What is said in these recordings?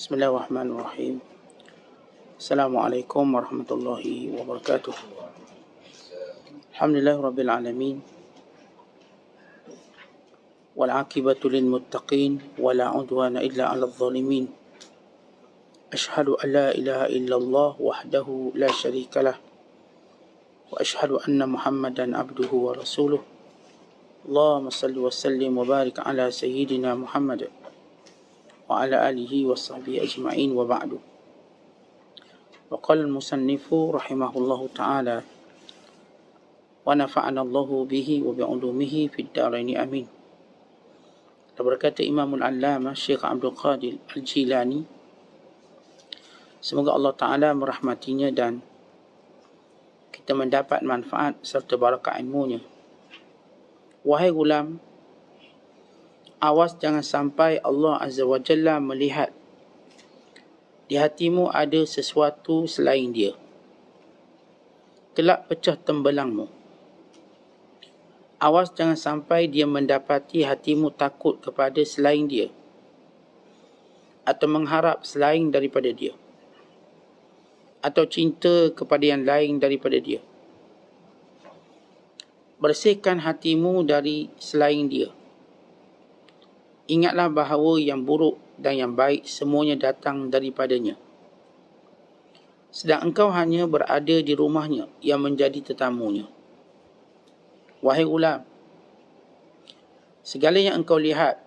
Bismillahirrahmanirrahim. Assalamualaikum warahmatullahi wabarakatuh. Alhamdulillahirabbil alamin. Wal 'aqibatu lil muttaqin wa la 'udwana illa 'alal zalimin. Asyhadu an la ilaha illallah wahdahu la syarikalah wa asyhadu anna Muhammadan abduhu wa rasuluh. Allahumma shalli wa sallim wa barik ala sayyidina Muhammad wa ala alihi wa sahbihi ajma'in wa ba'du. Wa qala al-musannifu rahimahullahu ta'ala wa nafa'ana Allahu bihi wa bi'ulumihi fid dharain amin. Berkata Imamul Allamah Syekh Abdul Qadir Al-Jilani, semoga Allah Ta'ala merahmatinya dan kita mendapat manfaat serta barakah ilmunya. Wahai gulam, awas jangan sampai Allah Azza wa Jalla melihat di hatimu ada sesuatu selain dia. Kelak pecah tembelangmu. Awas jangan sampai dia mendapati hatimu takut kepada selain dia atau mengharap selain daripada dia atau cinta kepada yang lain daripada dia. Bersihkan hatimu dari selain dia. Ingatlah bahawa yang buruk dan yang baik semuanya datang daripadanya. Sedang engkau hanya berada di rumahnya yang menjadi tetamunya. Wahai ulam, segala yang engkau lihat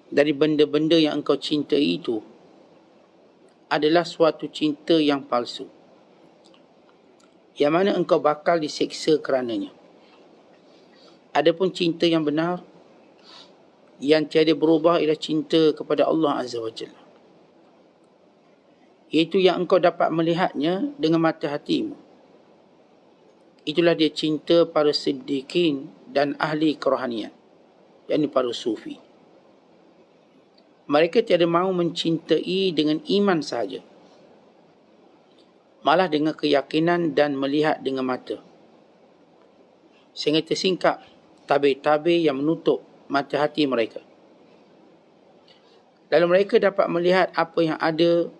dari benda-benda yang engkau cintai itu adalah suatu cinta yang palsu, yang mana engkau bakal diseksa kerananya. Adapun cinta yang benar, yang tiada berubah ialah cinta kepada Allah Azza wa Jalla, iaitu yang engkau dapat melihatnya dengan mata hatimu. Itulah dia cinta para siddiqin dan ahli kerohanian, yakni para sufi. Mereka tiada mahu mencintai dengan iman sahaja, malah dengan keyakinan dan melihat dengan mata, sehingga tersingkap tabir-tabir yang menutup mata hati mereka. Lalu mereka dapat melihat apa yang ada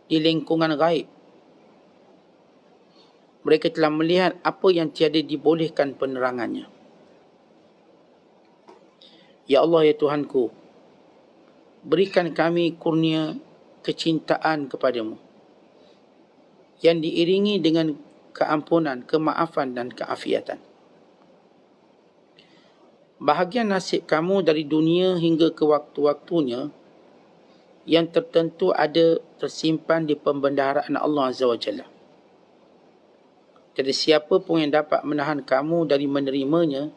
di lingkungan gaib. Mereka telah melihat apa yang tiada dibolehkan penerangannya. Ya Allah, ya Tuhanku, berikan kami kurnia kecintaan kepadamu yang diiringi dengan keampunan, kemaafan dan keafiatan. Bahagian nasib kamu dari dunia hingga ke waktu-waktunya yang tertentu ada tersimpan di pembendaharaan Allah Azza wa Jalla. Tiada siapa pun yang dapat menahan kamu dari menerimanya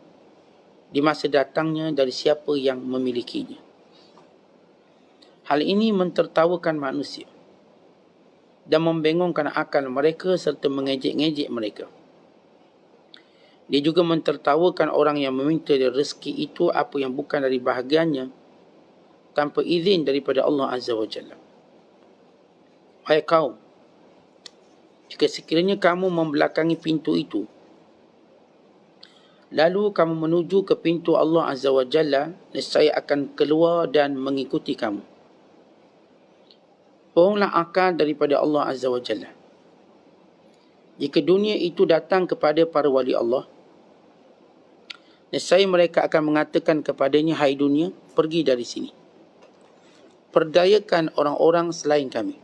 di masa datangnya dari siapa yang memilikinya. Hal ini mentertawakan manusia dan membengongkan akal mereka serta mengejek-ngejek mereka. Dia juga mentertawakan orang yang meminta dari rezeki itu apa yang bukan dari bahagiannya tanpa izin daripada Allah Azza wa Jalla. Wahai kaum, jika sekiranya kamu membelakangi pintu itu, lalu kamu menuju ke pintu Allah Azza wa Jalla, nescaya akan keluar dan mengikuti kamu. Bohonglah akal daripada Allah Azza wa Jalla. Jika dunia itu datang kepada para wali Allah, nescaya mereka akan mengatakan kepadanya, hai dunia, pergi dari sini. Perdayakan orang-orang selain kami.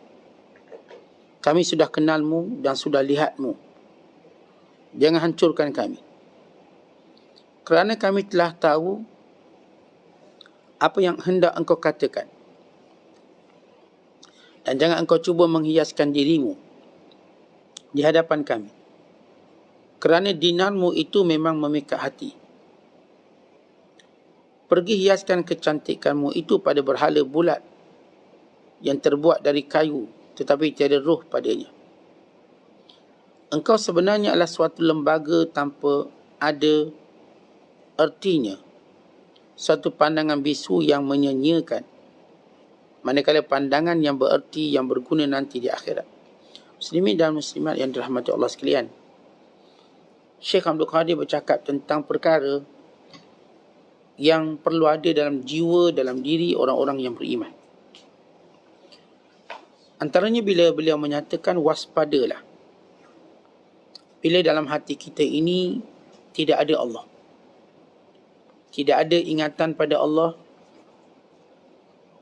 Kami sudah kenalmu dan sudah lihatmu. Jangan hancurkan kami. Kerana kami telah tahu apa yang hendak engkau katakan. Dan jangan engkau cuba menghiaskan dirimu di hadapan kami. Kerana dinarmu itu memang memikat hati. Pergi hiaskan kecantikanmu itu pada berhala bulat yang terbuat dari kayu tetapi tiada roh padanya. Engkau sebenarnya adalah suatu lembaga tanpa ada ertinya, suatu pandangan bisu yang menyanyiakan, manakala pandangan yang bererti, yang berguna nanti di akhirat. Muslimin dan muslimat yang dirahmati Allah sekalian, Syekh Abdul Qadir bercakap tentang perkara yang perlu ada dalam jiwa, dalam diri orang-orang yang beriman. Antaranya bila beliau menyatakan waspadalah. Bila dalam hati kita ini tidak ada Allah, tidak ada ingatan pada Allah,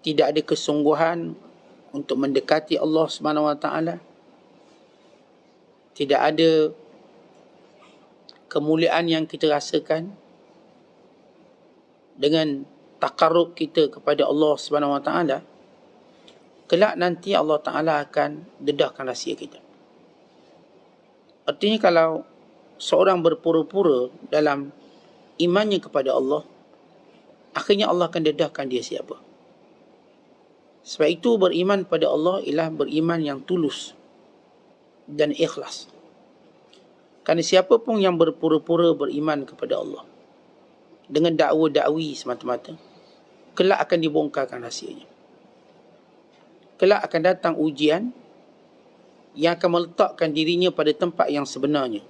tidak ada kesungguhan untuk mendekati Allah Subhanahu Wa Taala, tidak ada kemuliaan yang kita rasakan dengan takarrub kita kepada Allah Subhanahu Wa Taala, kelak nanti Allah Taala akan dedahkan rahsia kita. Artinya kalau seorang berpura-pura dalam imannya kepada Allah, akhirnya Allah akan dedahkan dia siapa. Sebab itu beriman pada Allah ialah beriman yang tulus dan ikhlas. Kerana siapa pun yang berpura-pura beriman kepada Allah dengan dakwa-dakwi semata-mata, kelak akan dibongkarkan rahsianya. Kelak akan datang ujian yang akan meletakkan dirinya pada tempat yang sebenarnya.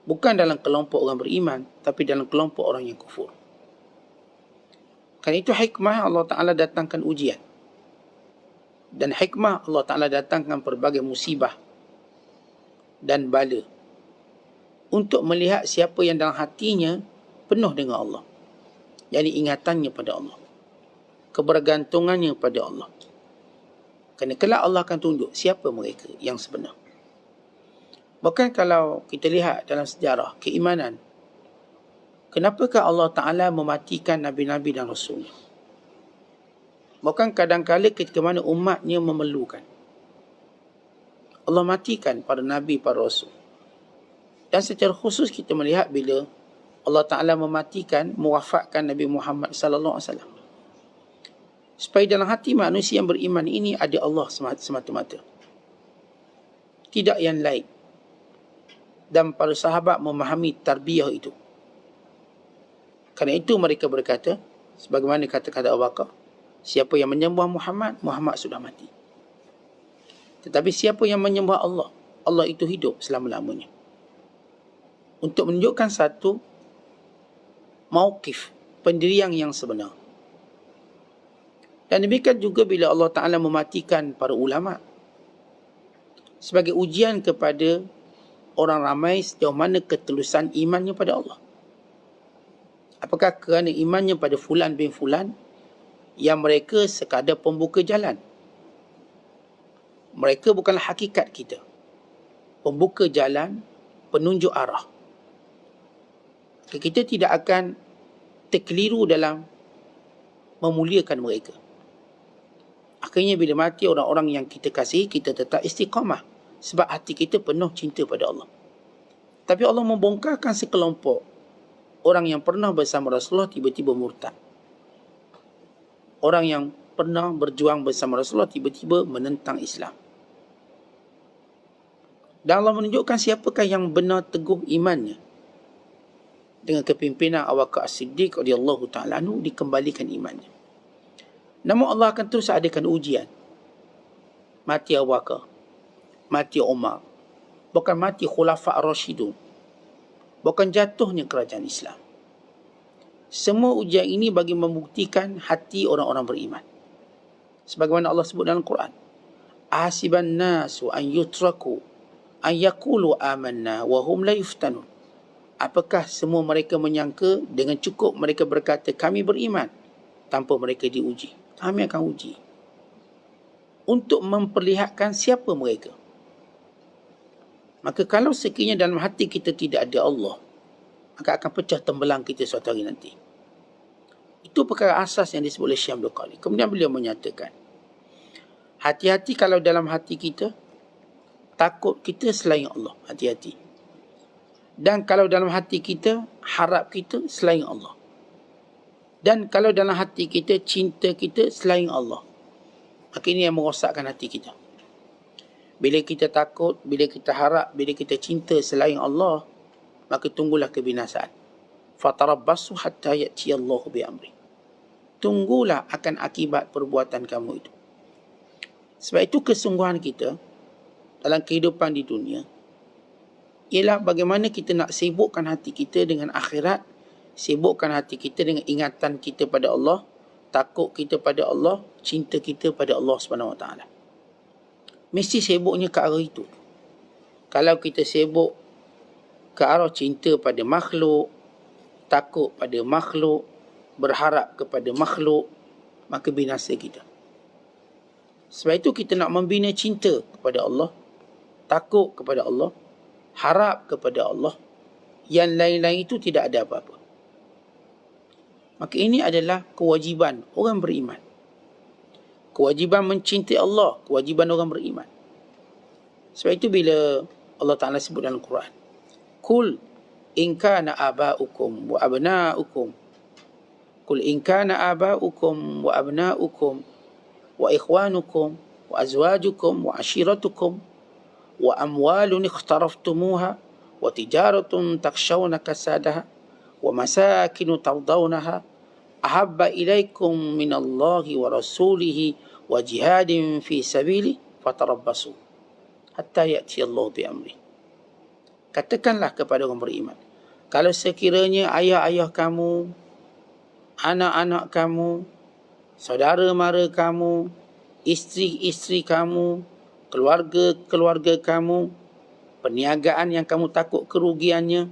Bukan dalam kelompok orang beriman, tapi dalam kelompok orang yang kufur. Kerana itu hikmah Allah Ta'ala datangkan ujian. Dan hikmah Allah Ta'ala datangkan pelbagai musibah dan bala untuk melihat siapa yang dalam hatinya penuh dengan Allah. Jadi ingatannya pada Allah, kebergantungannya pada Allah. Kerana kelak Allah akan tunjuk siapa mereka yang sebenar. Bahkan kalau kita lihat dalam sejarah keimanan, kenapakah Allah Ta'ala mematikan Nabi-Nabi dan Rasulnya? Bahkan kadang-kadang ketika mana umatnya memerlukan, Allah matikan para Nabi, para Rasul. Dan secara khusus kita melihat bila Allah Ta'ala mematikan, mewafatkan Nabi Muhammad sallallahu alaihi wasallam. Supaya dalam hati manusia yang beriman ini ada Allah semata-mata, tidak yang lain. Dan para sahabat memahami tarbiyah itu. Kerana itu mereka berkata, sebagaimana kata-kata Abu Bakar, siapa yang menyembah Muhammad, Muhammad sudah mati. Tetapi siapa yang menyembah Allah, Allah itu hidup selama-lamanya. Untuk menunjukkan satu mauqif, pendirian yang sebenar. Dan demikian juga bila Allah Ta'ala mematikan para ulama sebagai ujian kepada orang ramai sejauh mana ketulusan imannya pada Allah. Apakah kerana imannya pada fulan bin fulan yang mereka sekadar pembuka jalan? Mereka bukanlah hakikat kita. Pembuka jalan, penunjuk arah. Kita tidak akan terkeliru dalam memuliakan mereka. Akhirnya bila mati orang-orang yang kita kasihi, kita tetap istiqamah. Sebab hati kita penuh cinta pada Allah. Tapi Allah membongkarkan sekelompok orang yang pernah bersama Rasulullah tiba-tiba murtad. Orang yang pernah berjuang bersama Rasulullah tiba-tiba menentang Islam. Dan Allah menunjukkan siapakah yang benar teguh imannya. Dengan kepimpinan Abu Bakar As-Siddiq radhiyallahu ta'ala anhu, dikembalikan imannya. Namun Allah akan terus adakan ujian. Mati Abu Bakar, mati Umar, bukan mati Khulafa' Ar-Rasyidun, bukan jatuhnya kerajaan Islam. Semua ujian ini bagi membuktikan hati orang-orang beriman. Sebagaimana Allah sebut dalam Quran, ahasiban nasu an yutraku an yaqulu amanna wa hum la yuftanun. Apakah semua mereka menyangka dengan cukup mereka berkata kami beriman tanpa mereka diuji? Kami akan uji untuk memperlihatkan siapa mereka. Maka kalau sekiranya dalam hati kita tidak ada Allah, maka akan pecah tembelang kita suatu hari nanti. Itu perkara asas yang disebut oleh Syekh Abdul Qadir. Kemudian beliau menyatakan, hati-hati kalau dalam hati kita takut kita selain Allah, hati-hati. Dan kalau dalam hati kita harap kita selain Allah. Dan kalau dalam hati kita cinta kita selain Allah, maka ini yang merosakkan hati kita. Bila kita takut, bila kita harap, bila kita cinta selain Allah, maka tunggulah kebinasaan. Fatarabbasu hatta ya'ti Allahu bi amri. Tunggulah akan akibat perbuatan kamu itu. Sebab itu kesungguhan kita dalam kehidupan di dunia ialah bagaimana kita nak sibukkan hati kita dengan akhirat, sibukkan hati kita dengan ingatan kita pada Allah, takut kita pada Allah, cinta kita pada Allah Subhanahu Wa Taala. mesti sibuknya ke arah itu. Kalau kita sibuk ke arah cinta pada makhluk, takut pada makhluk, berharap kepada makhluk, maka binasa kita. Sebab itu kita nak membina cinta kepada Allah, takut kepada Allah, harap kepada Allah. Yang lain-lain itu tidak ada apa-apa. Maka ini adalah kewajiban orang beriman. Kewajiban mencintai Allah, kewajiban orang beriman. Sebab itu bila Allah Ta'ala sebut dalam Quran, Kul in kana aba'ukum wa abna'ukum, Kul in kana aba'ukum wa abna'ukum wa ikhwanukum wa azwajukum wa ashiratukum wa amwalun ikhtaraftumuha wa tijaratun takshawna kasadaha wa masakinu tardawnaha ahabba ilaikum minallahi wa rasulihi wa jihadin fi sabili fatarabbasu hatta ya'ti Allah bi amri. Katakanlah kepada orang beriman, kalau sekiranya ayah-ayah kamu, anak-anak kamu, saudara-mara kamu, isteri-isteri kamu, keluarga-keluarga kamu, perniagaan yang kamu takut kerugiannya,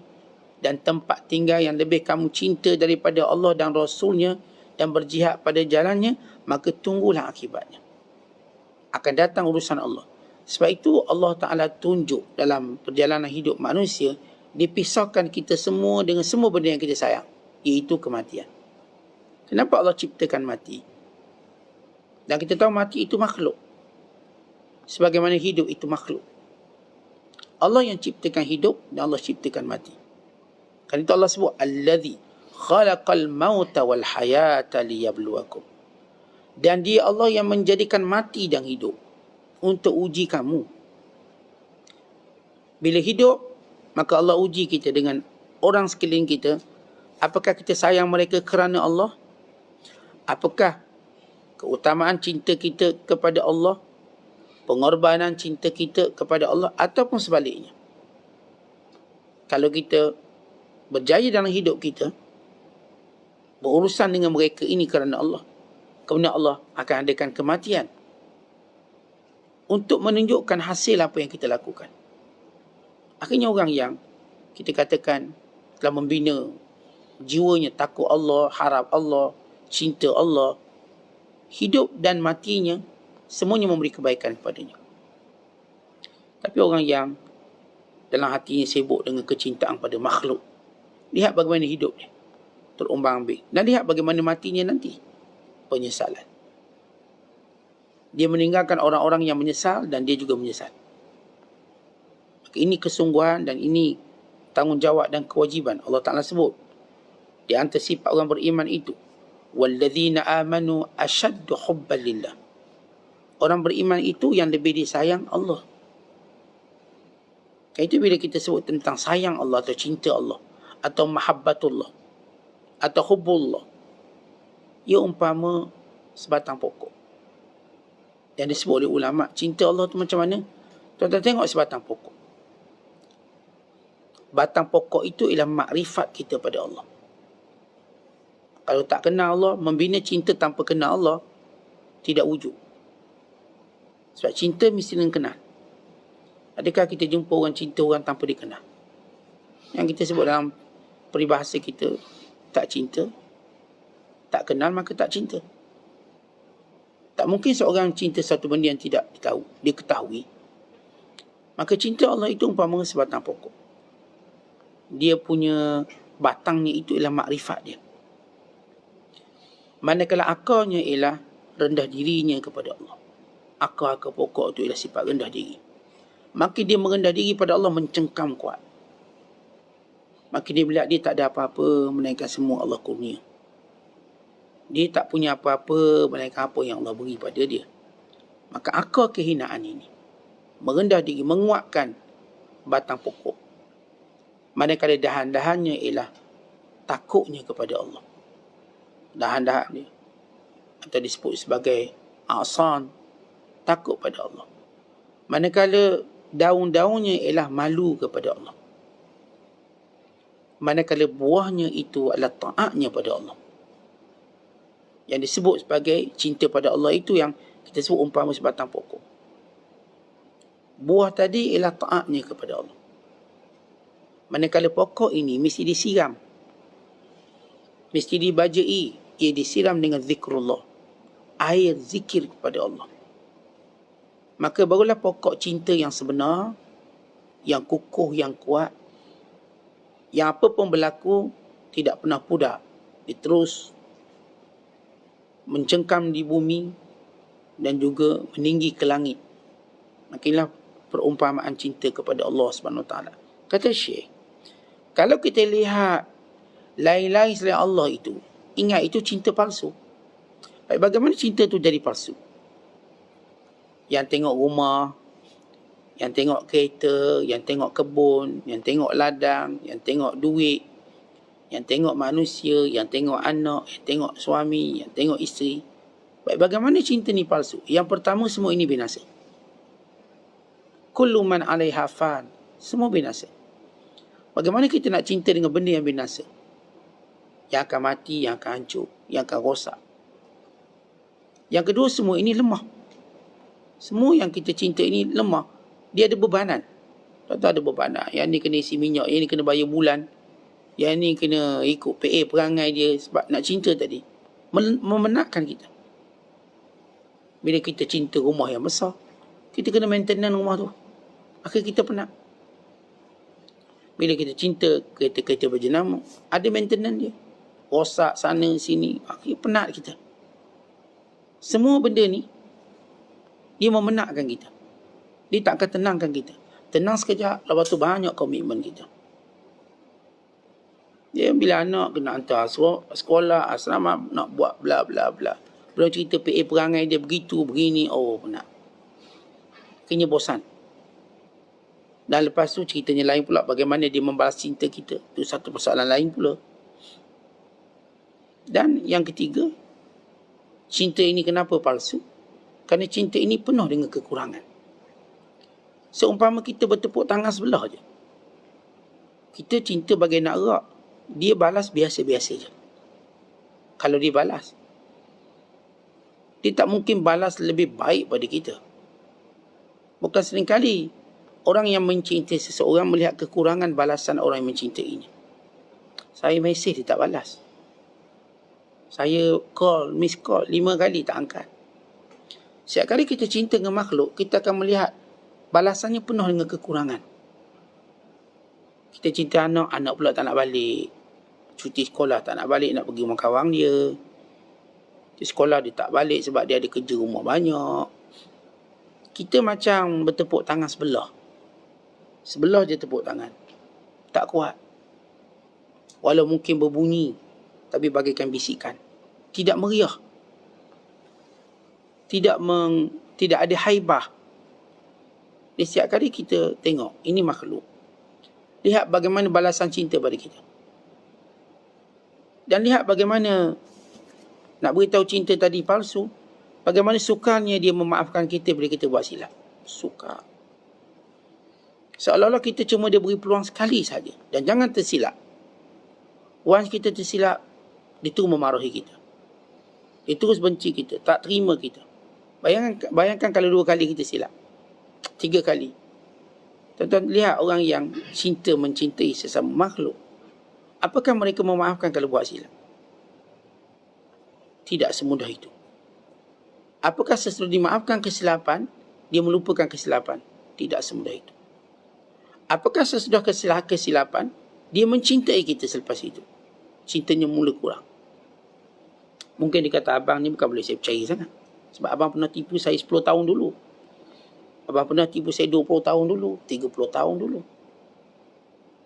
dan tempat tinggal yang lebih kamu cinta daripada Allah dan Rasulnya dan berjihad pada jalannya, maka tunggulah akibatnya. Akan datang urusan Allah. Sebab itu Allah Ta'ala tunjuk dalam perjalanan hidup manusia, dipisahkan kita semua dengan semua benda yang kita sayang, iaitu kematian. Kenapa Allah ciptakan mati? Dan kita tahu mati itu makhluk, sebagaimana hidup itu makhluk. Allah yang ciptakan hidup dan Allah ciptakan mati. Kan itu Allah sebut allazi khalaqal mauta wal hayata liyabluwakum. Dan dia Allah yang menjadikan mati dan hidup untuk uji kamu. Bila hidup, maka Allah uji kita dengan orang sekeliling kita. Apakah kita sayang mereka kerana Allah? Apakah keutamaan cinta kita kepada Allah, pengorbanan cinta kita kepada Allah, ataupun sebaliknya? Kalau kita berjaya dalam hidup kita, berurusan dengan mereka ini kerana Allah, kemudian Allah akan adakan kematian untuk menunjukkan hasil apa yang kita lakukan. Akhirnya orang yang kita katakan telah membina jiwanya takut Allah, harap Allah, cinta Allah, hidup dan matinya semuanya memberi kebaikan kepadanya. Tapi orang yang dalam hatinya sibuk dengan kecintaan pada makhluk, lihat bagaimana hidup dia terumbang-ambing, dan lihat bagaimana matinya nanti, penyesalan. Dia meninggalkan orang-orang yang menyesal dan dia juga menyesal. Maka ini kesungguhan dan ini tanggungjawab dan kewajiban. Allah Ta'ala sebut di antara sifat orang beriman itu, walladzina amanu ashaddu hubban lillah. Orang beriman itu yang lebih disayang Allah. Itu bila kita sebut tentang sayang Allah atau cinta Allah atau mahabbatullah atau hubbullah, ia umpama sebatang pokok. Yang disebut oleh ulama, cinta Allah tu macam mana? Tuan-tuan tengok sebatang pokok. Batang pokok itu ialah makrifat kita pada Allah. Kalau tak kenal Allah, membina cinta tanpa kenal Allah tidak wujud. Sebab cinta mesti dengan kenal. Adakah kita jumpa orang cinta orang tanpa dikenal? Yang kita sebut dalam peribahasa kita, tak cinta, tak kenal maka tak cinta. Tak mungkin seorang cinta satu benda yang tidak diketahui. Maka cinta Allah itu umpama sebatang pokok. Dia punya batangnya itu ialah makrifat dia. Manakala akarnya ialah rendah dirinya kepada Allah. Akar-akar pokok itu ialah sifat rendah diri. Maka dia merendah diri pada Allah, mencengkam kuat. Maka dia melihat dia tak ada apa-apa melainkan semua Allah kurnia. Dia tak punya apa-apa melainkan apa yang Allah beri pada dia. Maka akar kehinaan ini merendah diri, menguatkan batang pokok. Manakala dahan-dahannya ialah takutnya kepada Allah. Dahan-dahan dia atau disebut sebagai asan, takut pada Allah. Manakala daun-daunnya ialah malu kepada Allah. Manakala buahnya itu adalah taatnya pada Allah. Yang disebut sebagai cinta pada Allah itu yang kita sebut umpama sebatang pokok. Buah tadi ialah taatnya kepada Allah. Manakala pokok ini mesti disiram, mesti dibajai, ia disiram dengan zikrullah, air zikir kepada Allah. Maka barulah pokok cinta yang sebenar, yang kukuh, yang kuat, yang apa pun berlaku tidak pernah pudar, dia terus mencengkam di bumi dan juga meninggi ke langit. Makinlah perumpamaan cinta kepada Allah Subhanahu Wa Taala. Kata Syekh, kalau kita lihat lain-lain selain Allah itu, ingat itu cinta palsu. Baik, bagaimana cinta itu jadi palsu? Yang tengok rumah, yang tengok kereta, yang tengok kebun, yang tengok ladang, yang tengok duit, yang tengok manusia, yang tengok anak, yang tengok suami, yang tengok isteri. Baik, bagaimana cinta ni palsu? Yang pertama, semua ini binasa. Kullu man 'alaiha fan, semua binasa. Bagaimana kita nak cinta dengan benda yang binasa? Yang akan mati, yang akan hancur, yang akan rosak. Yang kedua, semua ini lemah. Semua yang kita cinta ini lemah. Dia ada bebanan. Tak ada bebanan. Yang ni kena isi minyak, yang ni kena bayar bulan, yang ni kena ikut PA perangai dia sebab nak cinta tadi. Memenatkan kita. Bila kita cinta rumah yang besar, kita kena maintenance rumah tu. Akhir kita penat. Bila kita cinta kereta-kereta berjenama, ada maintenance dia. Rosak sana sini, akhir penat kita. Semua benda ni, dia memenatkan kita. Dia tak akan tenangkan kita. Tenang sekejap, lepas tu banyak komitmen kita. Dia bila anak kena hantar sekolah, asrama, nak buat bla bla bla. Belum cerita PA perangai dia begitu, begini, oh penat. Akhirnya bosan. Dan lepas tu ceritanya lain pula, bagaimana dia membalas cinta kita. Itu satu persoalan lain pula. Dan yang ketiga, cinta ini kenapa palsu? Kerana cinta ini penuh dengan kekurangan. Seumpama kita bertepuk tangan sebelah je. Kita cinta bagai nak rak, dia balas biasa-biasa je. Kalau dia balas, dia tak mungkin balas lebih baik pada kita. Bukan seringkali orang yang mencintai seseorang melihat kekurangan balasan orang yang mencintainya. Saya mesej, dia tak balas. Saya call, miss call 5 kali tak angkat. Setiap kali kita cinta dengan makhluk, kita akan melihat balasannya penuh dengan kekurangan. Kita cinta anak, anak pula tak nak balik. Cuti sekolah tak nak balik, nak pergi rumah kawan dia. Di sekolah dia tak balik sebab dia ada kerja rumah banyak. Kita macam bertepuk tangan sebelah. Sebelah je tepuk tangan. Tak kuat. Walau mungkin berbunyi, tapi bagaikan bisikan. Tidak meriah. Tidak ada haibah. Di setiap kali kita tengok, ini makhluk. Lihat bagaimana balasan cinta pada kita. Dan lihat bagaimana nak beritahu cinta tadi palsu, bagaimana sukarnya dia memaafkan kita bila kita buat silap. Sukar. Seolah-olah kita cuma dia beri peluang sekali saja. Dan jangan tersilap. Once kita tersilap, dia terus memarahi kita. Dia terus benci kita, tak terima kita. Bayangkan kalau 2 kali kita silap. 3 kali. Tuan-tuan lihat orang yang cinta mencintai sesama makhluk. Apakah mereka memaafkan kalau buat silap? Tidak semudah itu. Apakah sesudah dimaafkan kesilapan, dia melupakan kesilapan? Tidak semudah itu. Apakah sesudah kesilapan, dia mencintai kita selepas itu? Cintanya mula kurang. Mungkin dia kata, abang ni bukan boleh saya percaya sangat. Sebab abang pernah tipu saya 10 tahun dulu. Abang pernah tipu saya 20 tahun dulu, 30 tahun dulu.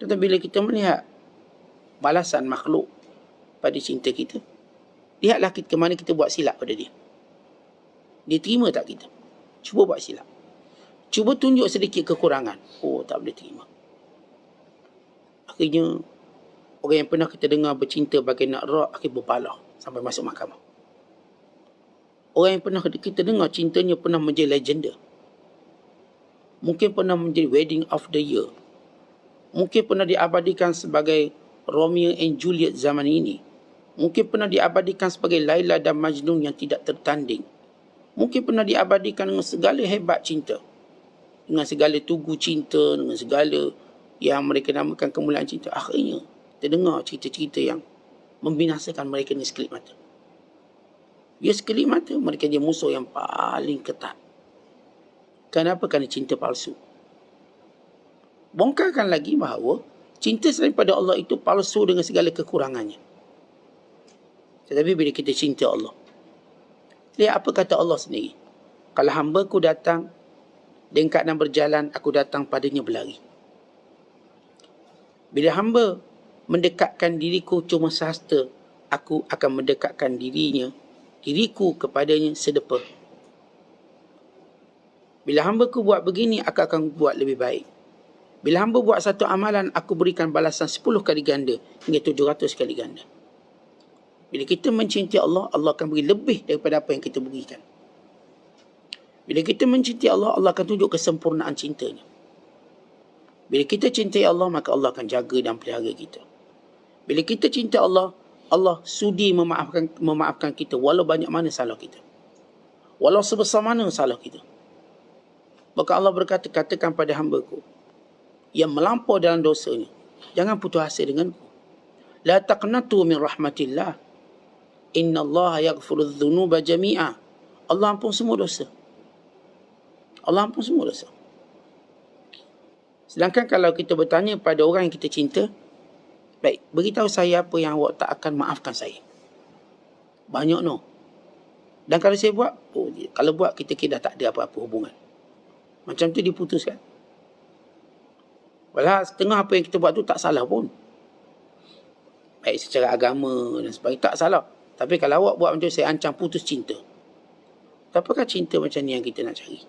Tetapi bila kita melihat balasan makhluk pada cinta kita, lihatlah ke mana kita buat silap pada dia. Dia terima tak kita? Cuba buat silap. Cuba tunjuk sedikit kekurangan. Oh, tak boleh terima. Akhirnya, orang yang pernah kita dengar bercinta bagai nak rak, akhir berpalah sampai masuk mahkamah. Orang yang pernah kita dengar cintanya pernah menjadi legenda. Mungkin pernah menjadi wedding of the year. Mungkin pernah diabadikan sebagai Romeo and Juliet zaman ini. Mungkin pernah diabadikan sebagai Laila dan Majnun yang tidak tertanding. Mungkin pernah diabadikan dengan segala hebat cinta. dengan segala tugu cinta, dengan segala yang mereka namakan kemuliaan cinta, akhirnya kita dengar cerita-cerita yang membinasakan mereka ni sekelip mata. Dia sekelip mata, mereka dia musuh yang paling ketat. Kenapa? Kerana cinta palsu. Bongkarkan lagi bahawa cinta selain pada Allah itu palsu dengan segala kekurangannya. Tetapi bila kita cinta Allah, lihat apa kata Allah sendiri. Kalau hamba-Ku datang dengan keadaan berjalan, aku datang padanya berlari. Bila hamba mendekatkan diriku cuma sehasta, aku akan mendekatkan diriku kepadanya sedepa. Bila hamba-Ku buat begini, aku akan buat lebih baik. Bila hamba buat satu amalan, aku berikan balasan 10 kali ganda hingga 700 kali ganda. Bila kita mencintai Allah, Allah akan beri lebih daripada apa yang kita berikan. Bila kita mencintai Allah, Allah akan tunjuk kesempurnaan cintanya. Bila kita cintai Allah, maka Allah akan jaga dan pelihara kita. Bila kita cinta Allah, Allah sudi memaafkan kita walau banyak mana salah kita. Walau sebesar mana salah kita. Maka Allah berkata, katakan pada hamba-Ku yang melampau dalam dosanya, jangan putus asa denganku. La taqnatu min rahmatillah. Inna Allah yaghfiru dhunuba jami'a. Allah ampun semua dosa. Allah ampun semua dosa. Sedangkan kalau kita bertanya pada orang yang kita cinta, baik, beritahu saya apa yang awak tak akan maafkan saya. Banyak no. Dan kalau saya buat, kalau buat kita kira dah tak ada apa-apa hubungan. Macam tu diputuskan. Walau setengah apa yang kita buat tu tak salah pun. Baik secara agama dan sebagainya, tak salah. Tapi kalau awak buat macam tu, saya ancam putus cinta. Apakah cinta macam ni yang kita nak cari?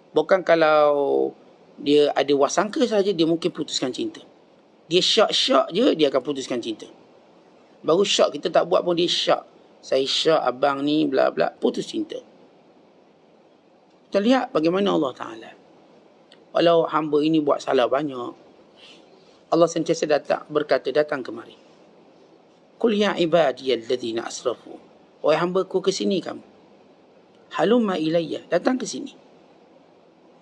Bukan kalau dia ada wasangka saja, dia mungkin putuskan cinta. Dia syak-syak je, dia akan putuskan cinta. Baru syak, kita tak buat pun dia syak. Saya syak abang ni, bla bla, putus cinta. Kita lihat bagaimana Allah Ta'ala. Walau hamba ini buat salah banyak, Allah sentiasa berkata, datang kemari. Qul ya ibadiyalladzina asrafu. Wahai hamba-Ku, ke sini kamu. Halumma ilayya, datang ke sini.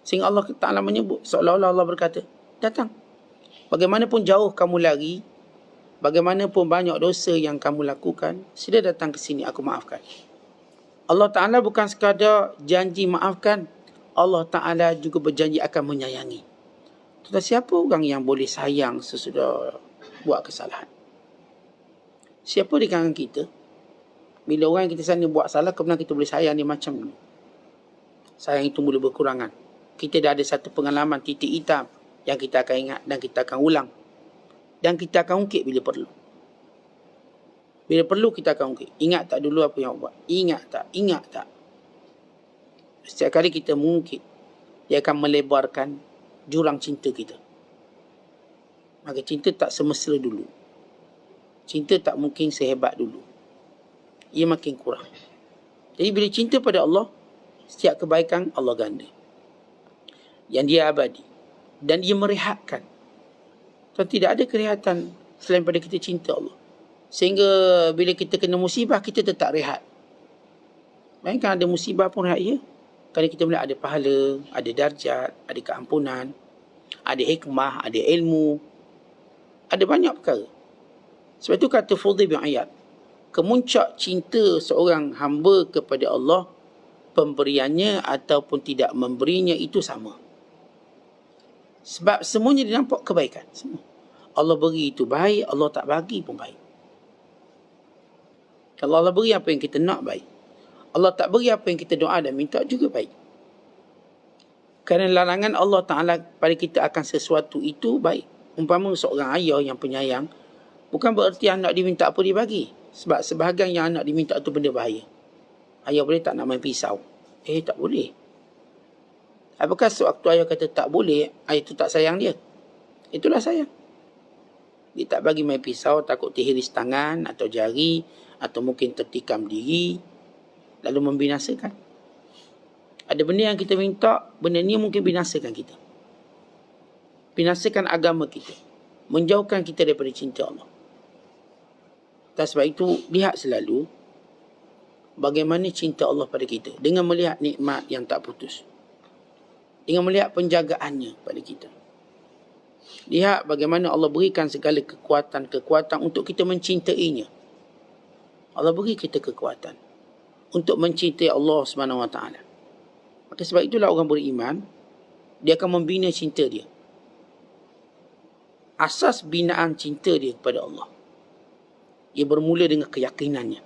Sehingga Allah Ta'ala menyebut, seolah-olah Allah berkata, datang. Bagaimanapun jauh kamu lari, bagaimanapun banyak dosa yang kamu lakukan, sila datang ke sini, aku maafkan. Allah Ta'ala bukan sekadar janji maafkan, Allah Ta'ala juga berjanji akan menyayangi. Tetapi siapa orang yang boleh sayang sesudah buat kesalahan? Siapa di kalangan kita, bila orang yang kita sayang buat salah, kemudian kita boleh sayang dia macam ni? Sayang itu boleh berkurangan. Kita dah ada satu pengalaman titik hitam yang kita akan ingat dan kita akan ulang. Dan kita akan ungkit bila perlu. Bila perlu kita akan ungkit. Ingat tak dulu apa yang buat? Ingat tak? Ingat tak? Setiap kali kita mengungkit, dia akan melebarkan jurang cinta kita. Maka cinta tak semesra dulu. Cinta tak mungkin sehebat dulu. Ia makin kurang. Jadi bila cinta pada Allah, setiap kebaikan Allah ganda. Yang dia abadi. Dan dia merehatkan. So, tidak ada kerehatan selain pada kita cinta Allah. Sehingga bila kita kena musibah, kita tetap rehat. Bayangkan ada musibah pun rehat, ya. Kerana kita melihat ada pahala, ada darjat, ada keampunan, ada hikmah, ada ilmu, ada banyak perkara. Sebab itu kata Fudhil bin Iyad, kemuncak cinta seorang hamba kepada Allah, pemberiannya ataupun tidak memberinya itu sama. Sebab semuanya dinampak kebaikan. Semua. Allah beri itu baik, Allah tak bagi pun baik. Kalau Allah beri apa yang kita nak, baik. Allah tak beri apa yang kita doa dan minta juga baik. Kerana larangan Allah Ta'ala pada kita akan sesuatu itu baik. Umpama seorang ayah yang penyayang, bukan bererti anak diminta apa dia bagi. Sebab sebahagian yang anak diminta itu benda bahaya. Ayah boleh tak nak main pisau? Tak boleh. Apakah sewaktu ayah kata tak boleh, ayah itu tak sayang dia? Itulah sayang. Dia tak bagi main pisau, takut terhiris tangan atau jari, atau mungkin tertikam diri, lalu membinasakan. Ada benda yang kita minta, benda ni mungkin binasakan kita. Binasakan agama kita. Menjauhkan kita daripada cinta Allah. Dan sebab itu, lihat selalu, bagaimana cinta Allah pada kita dengan melihat nikmat yang tak putus, dengan melihat penjagaannya pada kita. Lihat bagaimana Allah berikan segala kekuatan untuk kita mencintainya. Allah beri kita kekuatan untuk mencintai Allah SWT. Maka sebab itulah orang beriman, dia akan membina cinta dia. Asas binaan cinta dia kepada Allah, ia bermula dengan keyakinannya.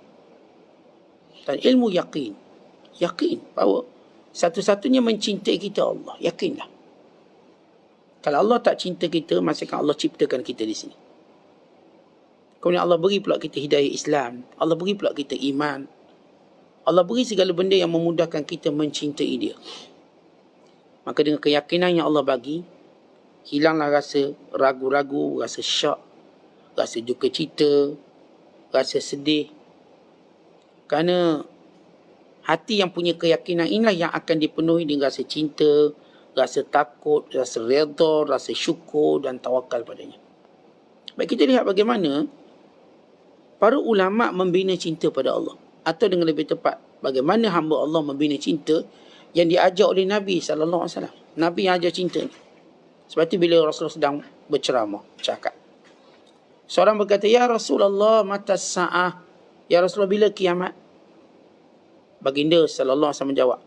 Dan ilmu yakin bahawa satu-satunya mencintai kita Allah. Yakinlah. Kalau Allah tak cinta kita, masa kan Allah ciptakan kita di sini. Kemudian Allah beri pula kita hidayah Islam. Allah beri pula kita iman. Allah beri segala benda yang memudahkan kita mencintai dia. Maka dengan keyakinan yang Allah bagi, hilanglah rasa ragu-ragu, rasa syak, rasa duka cita, rasa sedih. Kerana hati yang punya keyakinan inilah yang akan dipenuhi dengan rasa cinta, rasa takut, rasa redha, rasa syukur dan tawakal padanya. Baik, kita lihat bagaimana para ulama membina cinta pada Allah. Atau dengan lebih tepat, bagaimana hamba Allah membina cinta yang diajar oleh Nabi SAW. Nabi yang ajar cinta ni. Sebab itu bila Rasulullah sedang berceramah, cakap. Seorang berkata, "Ya Rasulullah, mata sa'ah?" Ya Rasulullah, bila kiamat? Baginda sallallahu alaihi wasallam menjawab,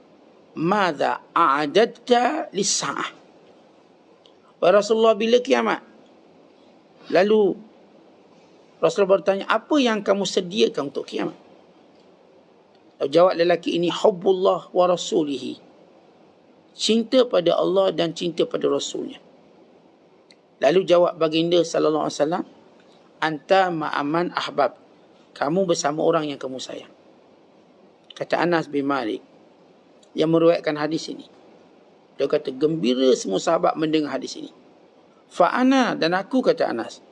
"Madza a'adadta lis-sa'ah?" Wahai Rasulullah, bila kiamat? Lalu Rasulullah bertanya, apa yang kamu sediakan untuk kiamat? Lalu jawab lelaki ini, hubbullah wa rasulihi. Cinta pada Allah dan cinta pada Rasulnya. Lalu jawab baginda sallallahu alaihi wasallam, anta ma'aman ahbab. Kamu bersama orang yang kamu sayang. Kata Anas bin Malik yang meriwayatkan hadis ini. Dia kata, gembira semua sahabat mendengar hadis ini. Fa'ana, dan aku, kata Anas,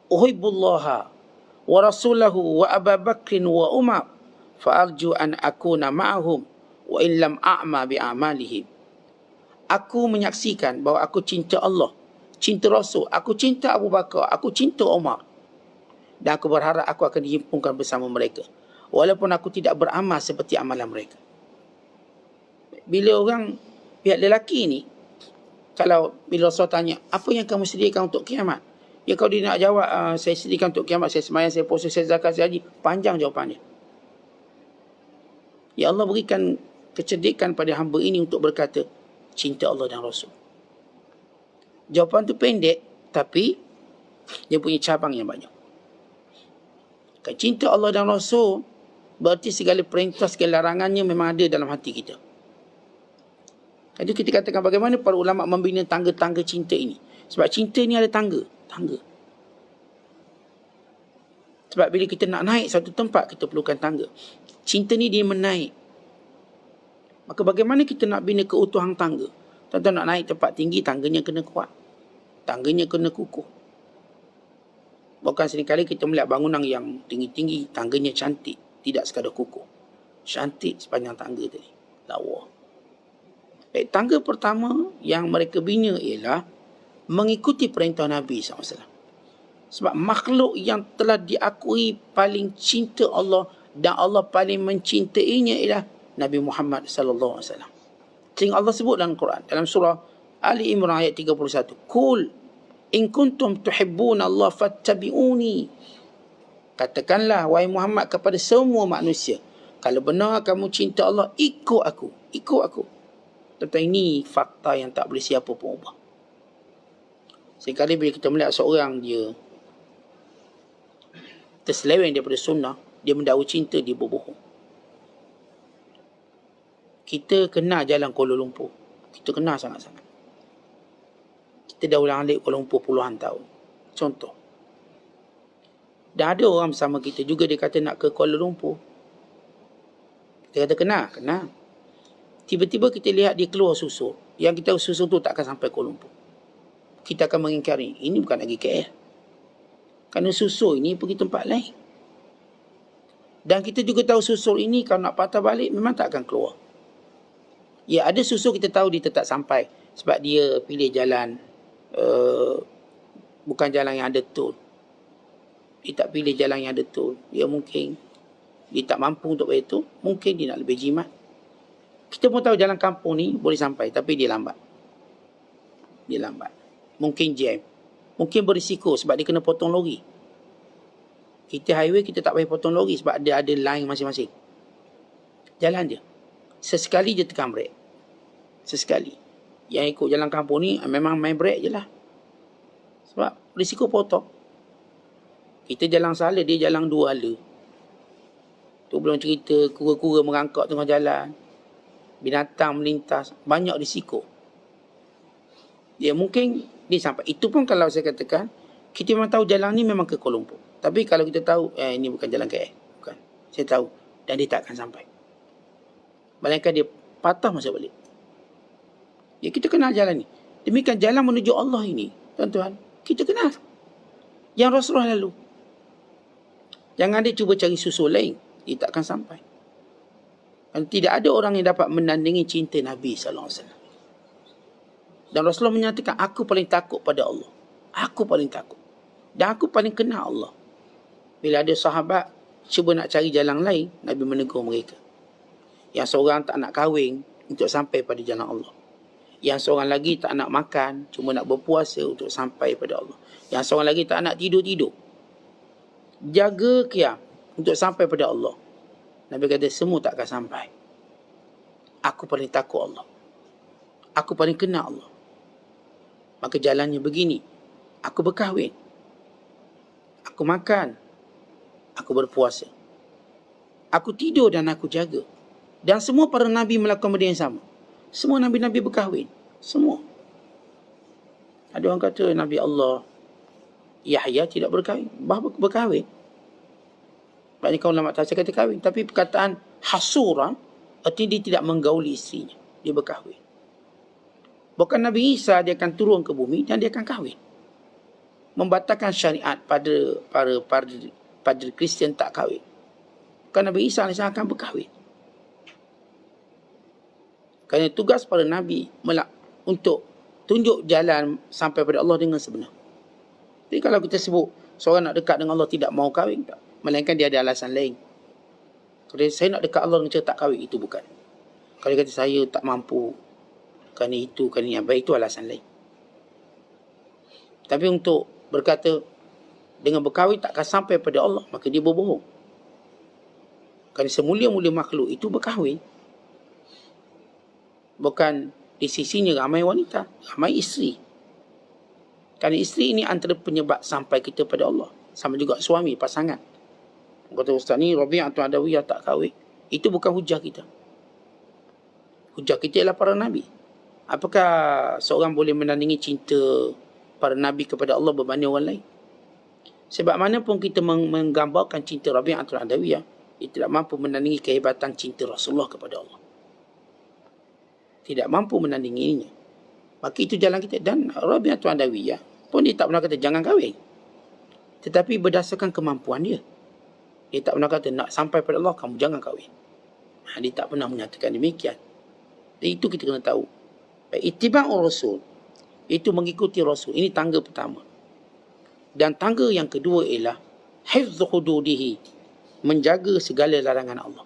uhibbullaha wa rasulahu wa Abu Bakrin wa Umar fa'arju an akuna ma'ahum wa illam a'ma bi'amalihim. Aku menyaksikan bahawa aku cinta Allah, cinta Rasul, aku cinta Abu Bakar, aku cinta Umar. Dan aku berharap aku akan dihimpunkan bersama mereka, walaupun aku tidak beramal seperti amalan mereka. Bila orang, pihak lelaki ni, kalau bila Rasul tanya, apa yang kamu sediakan untuk kiamat? Ya, kalau dia nak jawab, saya sediakan untuk kiamat, saya sembahyang, saya puasa, saya zakat, saya haji. Panjang jawapannya. Ya, Allah berikan kecerdikan pada hamba ini untuk berkata, cinta Allah dan Rasul. Jawapan tu pendek, tapi dia punya cabang yang banyak. Kan cinta Allah dan Rasul, berarti segala perintah, segala larangannya memang ada dalam hati kita. Itu kita katakan bagaimana para ulama membina tangga-tangga cinta ini. Sebab cinta ni ada tangga. Sebab bila kita nak naik satu tempat, kita perlukan tangga. Cinta ni dia menaik. Maka bagaimana kita nak bina keutuhan tangga? Tuan-tuan nak naik tempat tinggi, tangganya kena kuat. Tangganya kena kukuh. Bukan seringkali kita melihat bangunan yang tinggi-tinggi, tangganya cantik, tidak sekadar kukuh. Cantik sepanjang tangga tadi. Lawa. Baik, tangga pertama yang mereka bina ialah mengikuti perintah Nabi SAW. Sebab makhluk yang telah diakui paling cinta Allah dan Allah paling mencintainya ialah Nabi Muhammad SAW. Sehingga Allah sebut dalam Quran, dalam surah Ali Imran ayat 31. Qul in kuntum tuhibbuna Allah fattabi'uni. Katakanlah wahai Muhammad kepada semua manusia, kalau benar kamu cinta Allah, ikut aku. Tentang ini fakta yang tak boleh siapa pun ubah. Sekali bila kita melihat seorang dia terseleweng daripada sunnah, dia mendakwa cinta, dia berbohong. Kita kenal jalan Kuala Lumpur. Kita kenal sangat-sangat. Kita dah ulang-alik Kuala Lumpur puluhan tahun. Contoh. Dan ada orang bersama kita juga, dia kata nak ke Kuala Lumpur. Kita kata kenal. Tiba-tiba kita lihat dia keluar susul. Yang kita susul tu tak akan sampai Kuala Lumpur. Kita akan mengingkari. Ini bukan lagi KL. Kerana susul ini pergi tempat lain. Dan kita juga tahu susul ini kalau nak patah balik memang tak akan keluar. Ya, ada susul kita tahu dia tetap sampai. Sebab dia pilih jalan bukan jalan yang ada tol. Dia tak pilih jalan yang ada tol. Dia mungkin dia tak mampu untuk bayar tu, mungkin dia nak lebih jimat. Kita pun tahu jalan kampung ni boleh sampai, tapi dia lambat. Dia lambat. Mungkin jam. Mungkin berisiko sebab dia kena potong lori. Kita highway, kita tak payah potong lori sebab dia ada line masing-masing. Jalan dia. Sesekali je tekan brake. Sesekali. Yang ikut jalan kampung ni memang main brake je lah. Sebab risiko potong. Kita jalan salah, dia jalan dua hala. Tu belum cerita kura-kura merangkak tengah jalan. Binatang melintas. Banyak risiko. Ya mungkin dia sampai. Itu pun kalau saya katakan, kita memang tahu jalan ni memang ke Kuala Lumpur. Tapi kalau kita tahu, ini bukan jalan KL. Bukan. Saya tahu. Dan dia tak akan sampai. Melainkan dia patah masa balik. Ya kita kenal jalan ni. Demikian jalan menuju Allah ini, tuan-tuan, kita kenal. Yang Rasulullah lalu. Jangan dia cuba cari susul lain. Dia tak akan sampai. Dan tidak ada orang yang dapat menandingi cinta Nabi SAW. Dan Rasulullah menyatakan, aku paling takut pada Allah. Aku paling takut. Dan aku paling kenal Allah. Bila ada sahabat cuba nak cari jalan lain, Nabi menegur mereka. Yang seorang tak nak kahwin untuk sampai pada jalan Allah. Yang seorang lagi tak nak makan, cuma nak berpuasa untuk sampai pada Allah. Yang seorang lagi tak nak tidur-tidur. Jaga qiyam untuk sampai pada Allah. Nabi kata semua tak akan sampai. Aku paling takut Allah. Aku paling kenal Allah. Maka jalannya begini. Aku berkahwin. Aku makan. Aku berpuasa. Aku tidur dan aku jaga. Dan semua para Nabi melakukan benda yang sama. Semua Nabi-Nabi berkahwin. Semua. Ada orang kata Nabi Allah Yahya tidak berkahwin. Berkahwin. Banyak kaum ulama tafsir kata kahwin. Tapi perkataan hasuran, artinya dia tidak menggauli isterinya. Dia berkahwin. Bukan Nabi Isa dia akan turun ke bumi dan dia akan kahwin. Membatalkan syariat pada Kristian tak kahwin. Bukan Nabi Isa akan berkahwin. Kerana tugas para Nabi untuk tunjuk jalan sampai pada Allah dengan sebenar. Jadi kalau kita sebut seorang nak dekat dengan Allah tidak mau kahwin, tak. Melainkan dia ada alasan lain. Kalau saya nak dekat Allah dengan cara tak kahwin, itu bukan. Kalau dia kata saya tak mampu, kerana itu, kerana yang baik, itu alasan lain. Tapi untuk berkata dengan berkahwin tak akan sampai pada Allah, maka dia berbohong. Kerana semulia-mulia makhluk itu berkahwin. Bukan di sisinya ramai wanita, ramai isteri. Kerana isteri ini antara penyebab sampai kita pada Allah. Sama juga suami, pasangan. Kata Ustaz ni Rabi'atul Adawiyah tak kahwin. Itu bukan hujah kita. Hujah kita ialah para Nabi. Apakah seorang boleh menandingi cinta para Nabi kepada Allah berbanding orang lain? Sebab mana pun kita menggambarkan cinta Rabi'atul Adawiyah, ia tidak mampu menandingi kehebatan cinta Rasulullah kepada Allah. Tidak mampu menandinginya. Maka itu jalan kita. Dan Rabi'atul Adawiyah pun dia tak pernah kata jangan kahwin. Tetapi berdasarkan kemampuan dia. Dia tak pernah kata nak sampai pada Allah kamu jangan kahwin. Dia tak pernah menyatakan demikian. Dan itu kita kena tahu. Ittiba'ur Rasul, itu mengikuti Rasul. Ini tangga pertama. Dan tangga yang kedua ialah hifdzu hududihi, menjaga segala larangan Allah.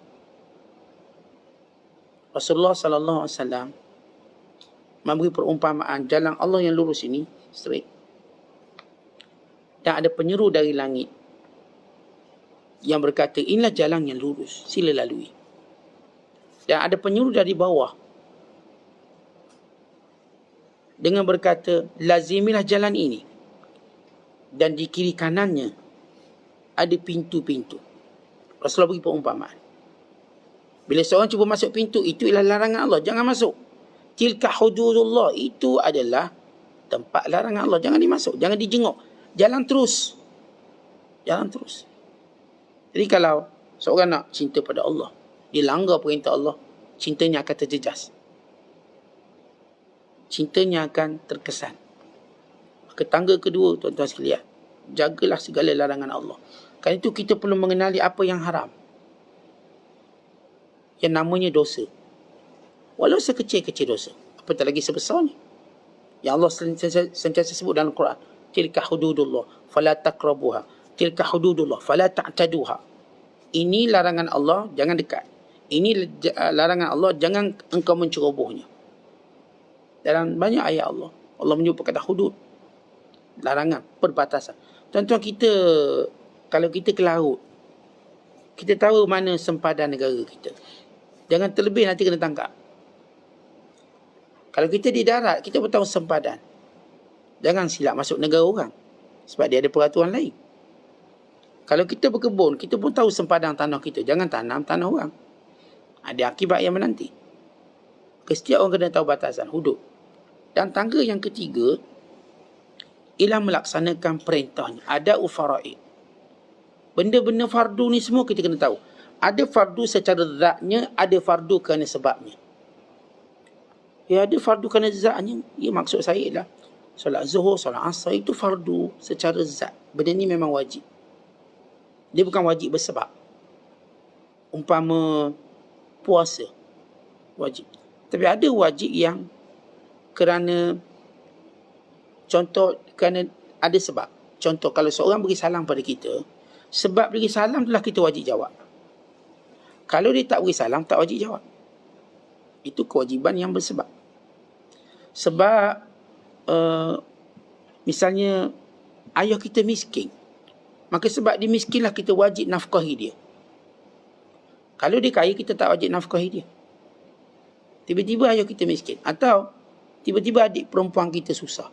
Rasulullah sallallahu alaihi wasallam memberi perumpamaan jalan Allah yang lurus ini straight. Dan ada penyeru dari langit yang berkata inilah jalan yang lurus, sila lalui. Dan ada penyeru dari bawah dengan berkata lazimilah jalan ini. Dan di kiri kanannya ada pintu-pintu. Rasulullah beri perumpamaan. Bila seorang cuba masuk pintu, itu ialah larangan Allah, jangan masuk. Tilka hududullah, itu adalah tempat larangan Allah, jangan dimasuk, jangan dijenguk. Jalan terus. Jalan terus. Jadi kalau seorang nak cinta pada Allah, dia langgar perintah Allah, cintanya akan terjejas. Cintanya akan terkesan. Maka tangga kedua, tuan-tuan sekalian, jagalah segala larangan Allah. Kerana itu kita perlu mengenali apa yang haram. Yang namanya dosa. Walau sekecil-kecil dosa. Apatah lagi sebesarnya. Yang Allah sentiasa sebut dalam Quran. Tilka hududullah, fala taqrabuha. Tilka hududullah, fala ta'taduha. Ini larangan Allah, jangan dekat. Ini larangan Allah, jangan engkau mencerobohnya. Dalam banyak ayat Allah, Allah menyebut kata hudud, larangan, perbatasan. Tuan-tuan, kita kalau kita ke laut, kita tahu mana sempadan negara kita. Jangan terlebih nanti kena tangkap. Kalau kita di darat, kita pun tahu sempadan. Jangan silap masuk negara orang, sebab dia ada peraturan lain. Kalau kita berkebun, kita pun tahu sempadan tanah kita. Jangan tanam tanah orang. Ada akibat yang menanti. Setiap orang kena tahu batasan, hudud. Dan tangga yang ketiga, ialah melaksanakan perintahnya. Ada ufaraid. Benda-benda fardu ni semua kita kena tahu. Ada fardu secara zatnya, ada fardu kerana sebabnya. Ya, ada fardu kerana zatnya. Ya, maksud saya ialah solat zuhur, solat asar itu fardu secara zat. Benda ni memang wajib. Dia bukan wajib bersebab. Umpama puasa, wajib. Tapi ada wajib yang kerana, contoh, kerana ada sebab. Contoh, kalau seorang beri salam pada kita, sebab beri salam itulah kita wajib jawab. Kalau dia tak beri salam, tak wajib jawab. Itu kewajiban yang bersebab. Sebab misalnya ayah kita miskin, maka sebab dia miskinlah kita wajib nafkahi dia. Kalau dia kaya, kita tak wajib nafkahi dia. Tiba-tiba ayah kita miskin. Atau tiba-tiba adik perempuan kita susah.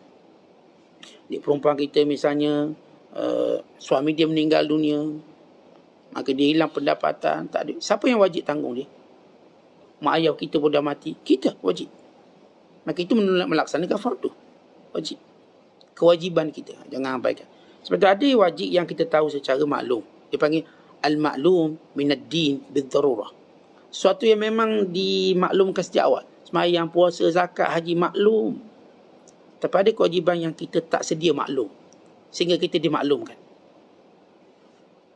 Adik perempuan kita misalnya suami dia meninggal dunia, maka dia hilang pendapatan, tak ada. Siapa yang wajib tanggung dia? Mak ayah kita pun dah mati, kita wajib. Maka itu melaksanakan fardu. Wajib. Kewajiban kita. Jangan abaikan. Sebab tu ada wajib yang kita tahu secara maklum. Dia panggil al-maklum minad din bid-darurah. Suatu yang memang dimaklumkan sejak awal. Sembahyang, puasa, zakat, haji, maklum. Tapi ada kewajiban yang kita tak sedia maklum, sehingga kita dimaklumkan.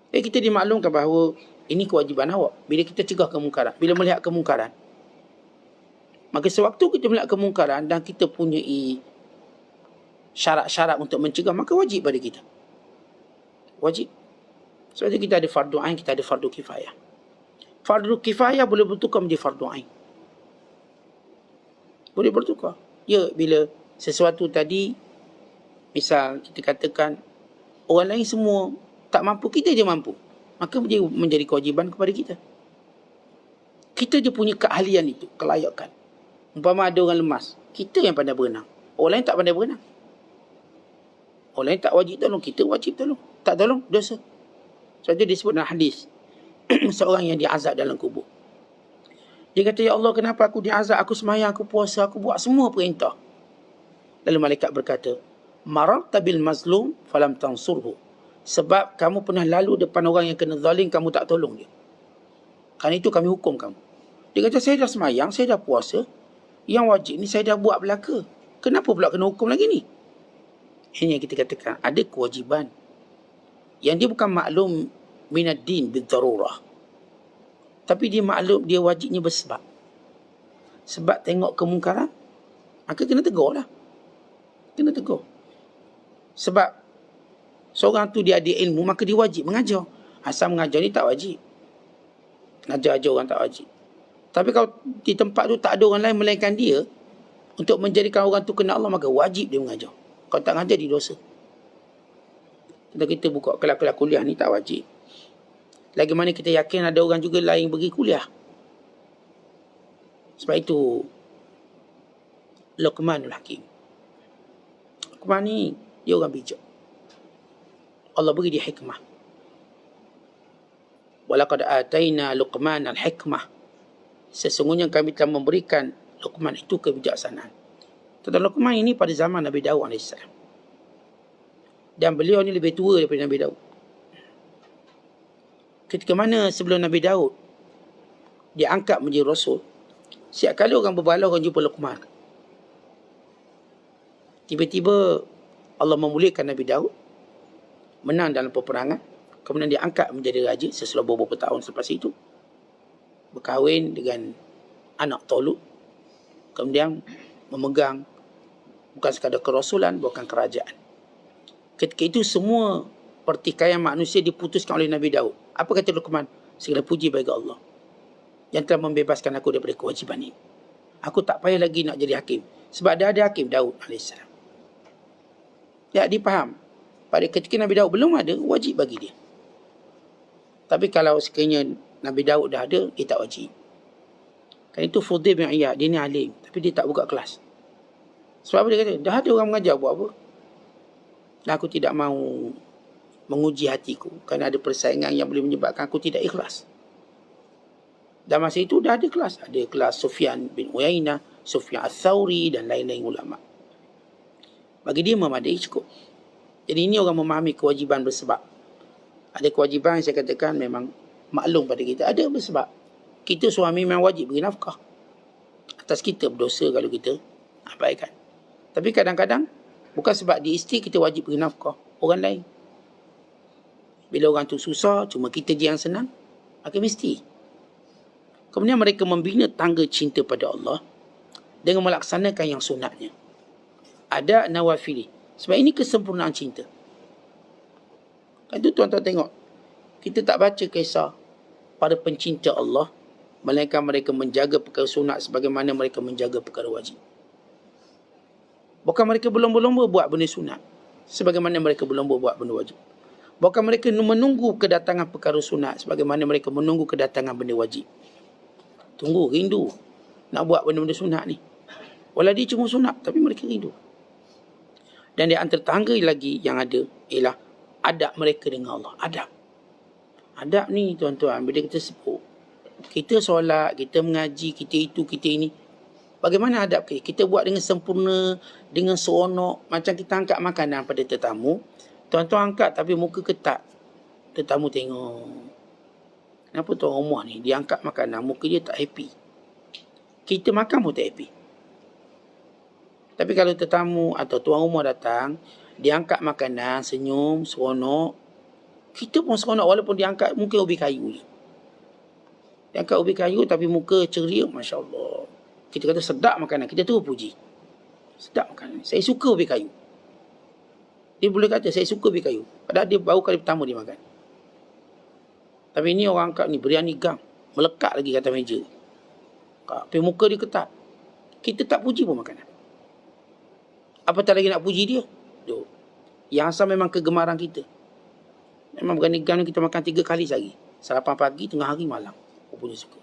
Kita dimaklumkan bahawa ini kewajiban awak. Bila kita cegah kemungkaran, bila melihat kemungkaran, maka sewaktu kita melihat kemungkaran dan kita punyai syarat-syarat untuk mencegah, maka wajib pada kita. Wajib. Sebab itu kita ada fardu ain, kita ada fardu kifayah. Fardu kifayah boleh bertukar menjadi fardu ain. Boleh bertukar. Ya, bila sesuatu tadi, misal kita katakan orang lain semua tak mampu, kita je mampu, maka dia menjadi kewajiban kepada kita. Kita je punya keahlian itu, kelayakan. Umpama ada orang lemas, kita yang pandai berenang, orang lain tak pandai berenang. Orang lain tak wajib tolong, kita wajib tolong. Tak tolong, dosa. Sebab itu disebut dalam hadis seorang yang diazab dalam kubur. Dia kata, ya Allah, kenapa aku diazab? Aku sembahyang, aku puasa, aku buat semua perintah. Lalu malaikat berkata, mararta bil mazlum falam tansurhu. Sebab kamu pernah lalu depan orang yang kena zalim, kamu tak tolong dia. Kerana itu kami hukum kamu. Dia kata, saya dah sembahyang, saya dah puasa, yang wajib ni saya dah buat belaka. Kenapa pula kena hukum lagi ni? Ini yang kita katakan, ada kewajiban yang dia bukan maklum minad din bid-darurah, tapi dia maklum, dia wajibnya bersebab. Sebab tengok kemungkaran, maka kena tegur lah. Kena tegur. Sebab seorang tu dia ada ilmu, maka dia wajib mengajar. Asal mengajar ni tak wajib. Ngajar-ajar orang tak wajib. Tapi kalau di tempat tu tak ada orang lain melainkan dia, untuk menjadikan orang tu kenal Allah, maka wajib dia mengajar. Kalau tak mengajar, dia dosa. Kalau kita buka kelas-kelas kuliah ni tak wajib. Lagi mana kita yakin ada orang juga lain pergi kuliah. Sebab itu Luqmanul Hakim, Luqman ni dia orang bijak. Allah beri dia hikmah. Walaqad ataina Luqman al-hikmah. Sesungguhnya kami telah memberikan Luqman itu kebijaksanaan. Tentang Luqman ini pada zaman Nabi Daud AS. Dan beliau ni lebih tua daripada Nabi Daud. Ketika mana sebelum Nabi Daud diangkat menjadi Rasul, setiap kali orang berbalah, orang jumpa Luqman. Tiba-tiba Allah memulihkan Nabi Daud, menang dalam peperangan, kemudian diangkat menjadi raja setelah beberapa tahun selepas itu. Berkahwin dengan anak Talut, kemudian memegang bukan sekadar kerasulan, bukan kerajaan. Ketika itu semua pertikaian manusia diputuskan oleh Nabi Daud. Apa kata Luqman? Segala puji bagi Allah yang telah membebaskan aku daripada kewajiban ini. Aku tak payah lagi nak jadi hakim. Sebab dah ada hakim Daud AS. Ya, dia faham. Pada ketika Nabi Daud belum ada, wajib bagi dia. Tapi kalau sekiranya Nabi Daud dah ada, dia tak wajib. Kan itu Fudail bin Iyad, dia ni alim. Tapi dia tak buka kelas. Sebab apa dia kata? Dah ada orang mengajar, buat apa? Dan aku tidak mahu menguji hatiku. Kerana ada persaingan yang boleh menyebabkan aku tidak ikhlas. Dan masa itu dah ada kelas. Ada kelas Sufyan bin Uyainah, Sufyan Al-Thawri dan lain-lain ulama'. Bagi dia memadai cukup. Jadi ini orang memahami kewajiban bersebab. Ada kewajiban yang saya katakan memang maklum pada kita. Ada bersebab. Kita suami memang wajib beri nafkah. Atas kita berdosa kalau kita abaikan. Tapi kadang-kadang bukan sebab dia isteri kita wajib beri nafkah. Orang lain. Bila orang tu susah, cuma kita je yang senang, maka mesti. Kemudian mereka membina tangga cinta pada Allah dengan melaksanakan yang sunatnya. Ada nawafili. Sebab ini kesempurnaan cinta. Itu tuan-tuan tengok. Kita tak baca kisah para pencinta Allah, melainkan mereka menjaga perkara sunat sebagaimana mereka menjaga perkara wajib. Bukan mereka berlomba-lomba buat benda sunat sebagaimana mereka berlomba buat benda wajib. Bukan mereka menunggu kedatangan perkara sunat sebagaimana mereka menunggu kedatangan benda wajib. Tunggu, rindu nak buat benda-benda sunat ni. Walau dia cuma sunat, tapi mereka rindu. Dan di antara tangga lagi yang ada ialah adab mereka dengan Allah. Adab. Adab ni tuan-tuan, bila kita sebut, kita solat, kita mengaji, kita itu, kita ini. Bagaimana adab kita? Kita buat dengan sempurna, dengan seronok. Macam kita angkat makanan pada tetamu. Tuan-tuan angkat tapi muka ketat. Tetamu tengok. Kenapa tuan rumah ni? Dia angkat makanan, muka dia tak happy. Kita makan pun tak happy. Tapi kalau tetamu atau tuan rumah datang, dia angkat makanan, senyum, seronok. Kita pun seronok walaupun dia angkat muka ubi kayu je. Dia angkat ubi kayu tapi muka ceria, Masya Allah. Kita kata sedap makanan, kita tu puji. Sedap makanan. Saya suka ubi kayu. Dia boleh kata, saya suka ubi kayu. Padahal dia baru kali pertama dia makan. Tapi ini orang angkat ni, biryani gang. Melekat lagi kata meja. Tapi muka dia ketat. Kita tak puji pun makanan. Apatah lagi nak puji dia. Yang asal memang kegemaran kita. Memang biryani gang ni kita makan 3 kali sehari. Sarapan pagi, tengah hari, malam. Aku punya suka.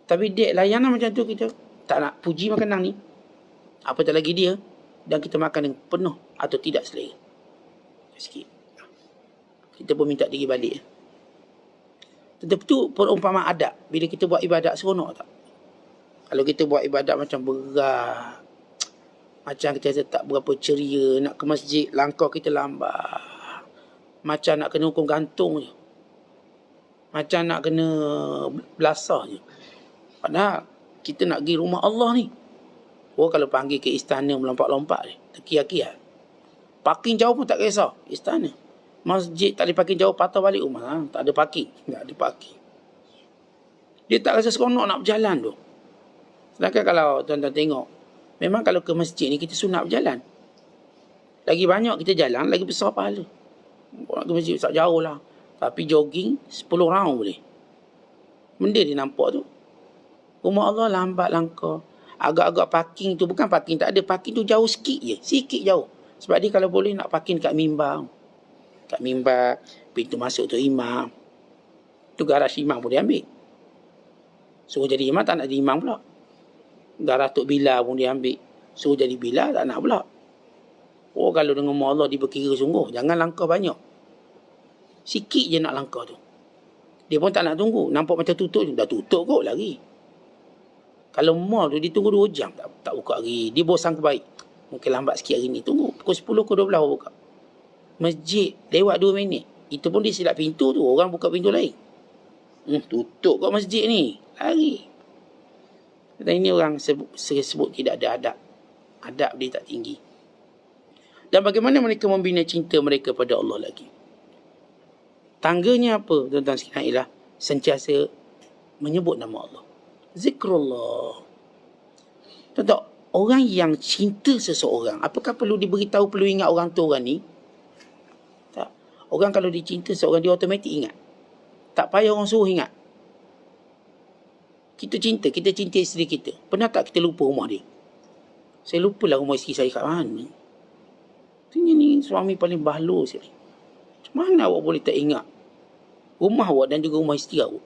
Tapi dek layanan macam tu kita tak nak puji makanan ni. Apatah lagi dia. Dan kita makan dengan penuh atau tidak selera. Sikit. Kita pun minta diri balik. Tetapi tu perumpamaan adab. Bila kita buat ibadat seronok tak? Kalau kita buat ibadat macam berat, macam kita tak berapa ceria, nak ke masjid, langkah kita lambat. Macam nak kena hukum gantung je. Macam nak kena belasah je. Padahal kita nak pergi rumah Allah ni. Kalau panggil ke istana melompat-lompat ni, terkiar-kiar. Parking jauh pun tak kisah. Istana. Masjid tak ada parking jauh, patah balik rumah. Tak ada parking. Tak ada parking. Dia tak rasa seronok nak berjalan tu. Sedangkan kalau tuan-tuan tengok, memang kalau ke masjid ni kita sunat berjalan. Lagi banyak kita jalan, lagi besar pahala. Nak ke masjid tak jauh lah. Tapi jogging 10 round boleh. Benda dia nampak tu. Rumah Allah lambat langkah. Agak-agak parking tu, bukan parking tak ada. Parking tu jauh sikit je. Sikit jauh. Sebab dia kalau boleh nak parking kat mimbar. Kat mimbar, pintu masuk tu imam. Tu garaj imam pun dia ambil. Suruh jadi imam tak nak jadi imam pula. Garaj Tok Bila pun dia ambil. Suruh jadi Bila tak nak pula. Kalau dengan Allah diberkira sungguh. Jangan langkah banyak. Sikit je nak langkah tu. Dia pun tak nak tunggu. Nampak macam tutup. Dah tutup kot lagi. Kalau mall tu dia tunggu 2 jam. Tak buka lagi. Dia bosan kebaik. Mungkin lambat sikit hari ni. Tunggu. Pukul 10 ke 12 baru buka. Masjid lewat 2 minit. Itu pun dia silap pintu tu. Orang buka pintu lain. Tutup kot masjid ni. Lari. Dan ini orang sebut tidak ada adab. Adab dia tak tinggi. Dan bagaimana mereka membina cinta mereka pada Allah lagi. Tangganya apa? Tuan-tuan sekalian ialah sentiasa menyebut nama Allah. Zikrullah. Tuan-tuan, orang yang cinta seseorang, apakah perlu diberitahu, perlu ingat orang tu orang ni? Tak. Orang kalau dicinta seseorang, dia automatik ingat. Tak payah orang suruh ingat. Kita cinta isteri kita. Pernah tak kita lupa rumah dia? Saya lupalah rumah isteri saya kat mana. Ni suami paling bahlul sekali. Macam mana awak boleh tak ingat rumah awak dan juga rumah isteri awak?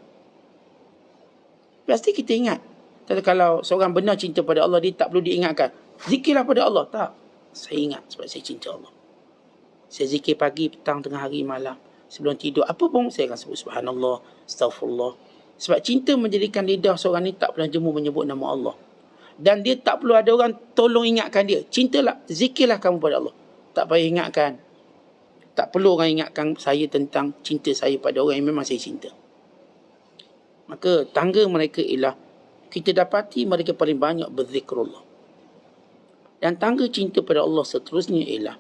Pasti kita ingat. Tapi kalau seorang benar cinta pada Allah, dia tak perlu diingatkan. Zikirlah pada Allah. Tak. Saya ingat sebab saya cinta Allah. Saya zikir pagi, petang, tengah hari, malam. Sebelum tidur, apa pun saya akan sebut subhanallah, astaghfirullah. Sebab cinta menjadikan lidah seorang ni tak pernah jemu menyebut nama Allah. Dan dia tak perlu ada orang tolong ingatkan dia. Cintalah, zikirlah kamu pada Allah. Tak payah ingatkan. Tak perlu orang ingatkan saya tentang cinta saya pada orang yang memang saya cinta. Maka tangga mereka ialah kita dapati mereka paling banyak berzikrullah. Dan tangga cinta pada Allah seterusnya ialah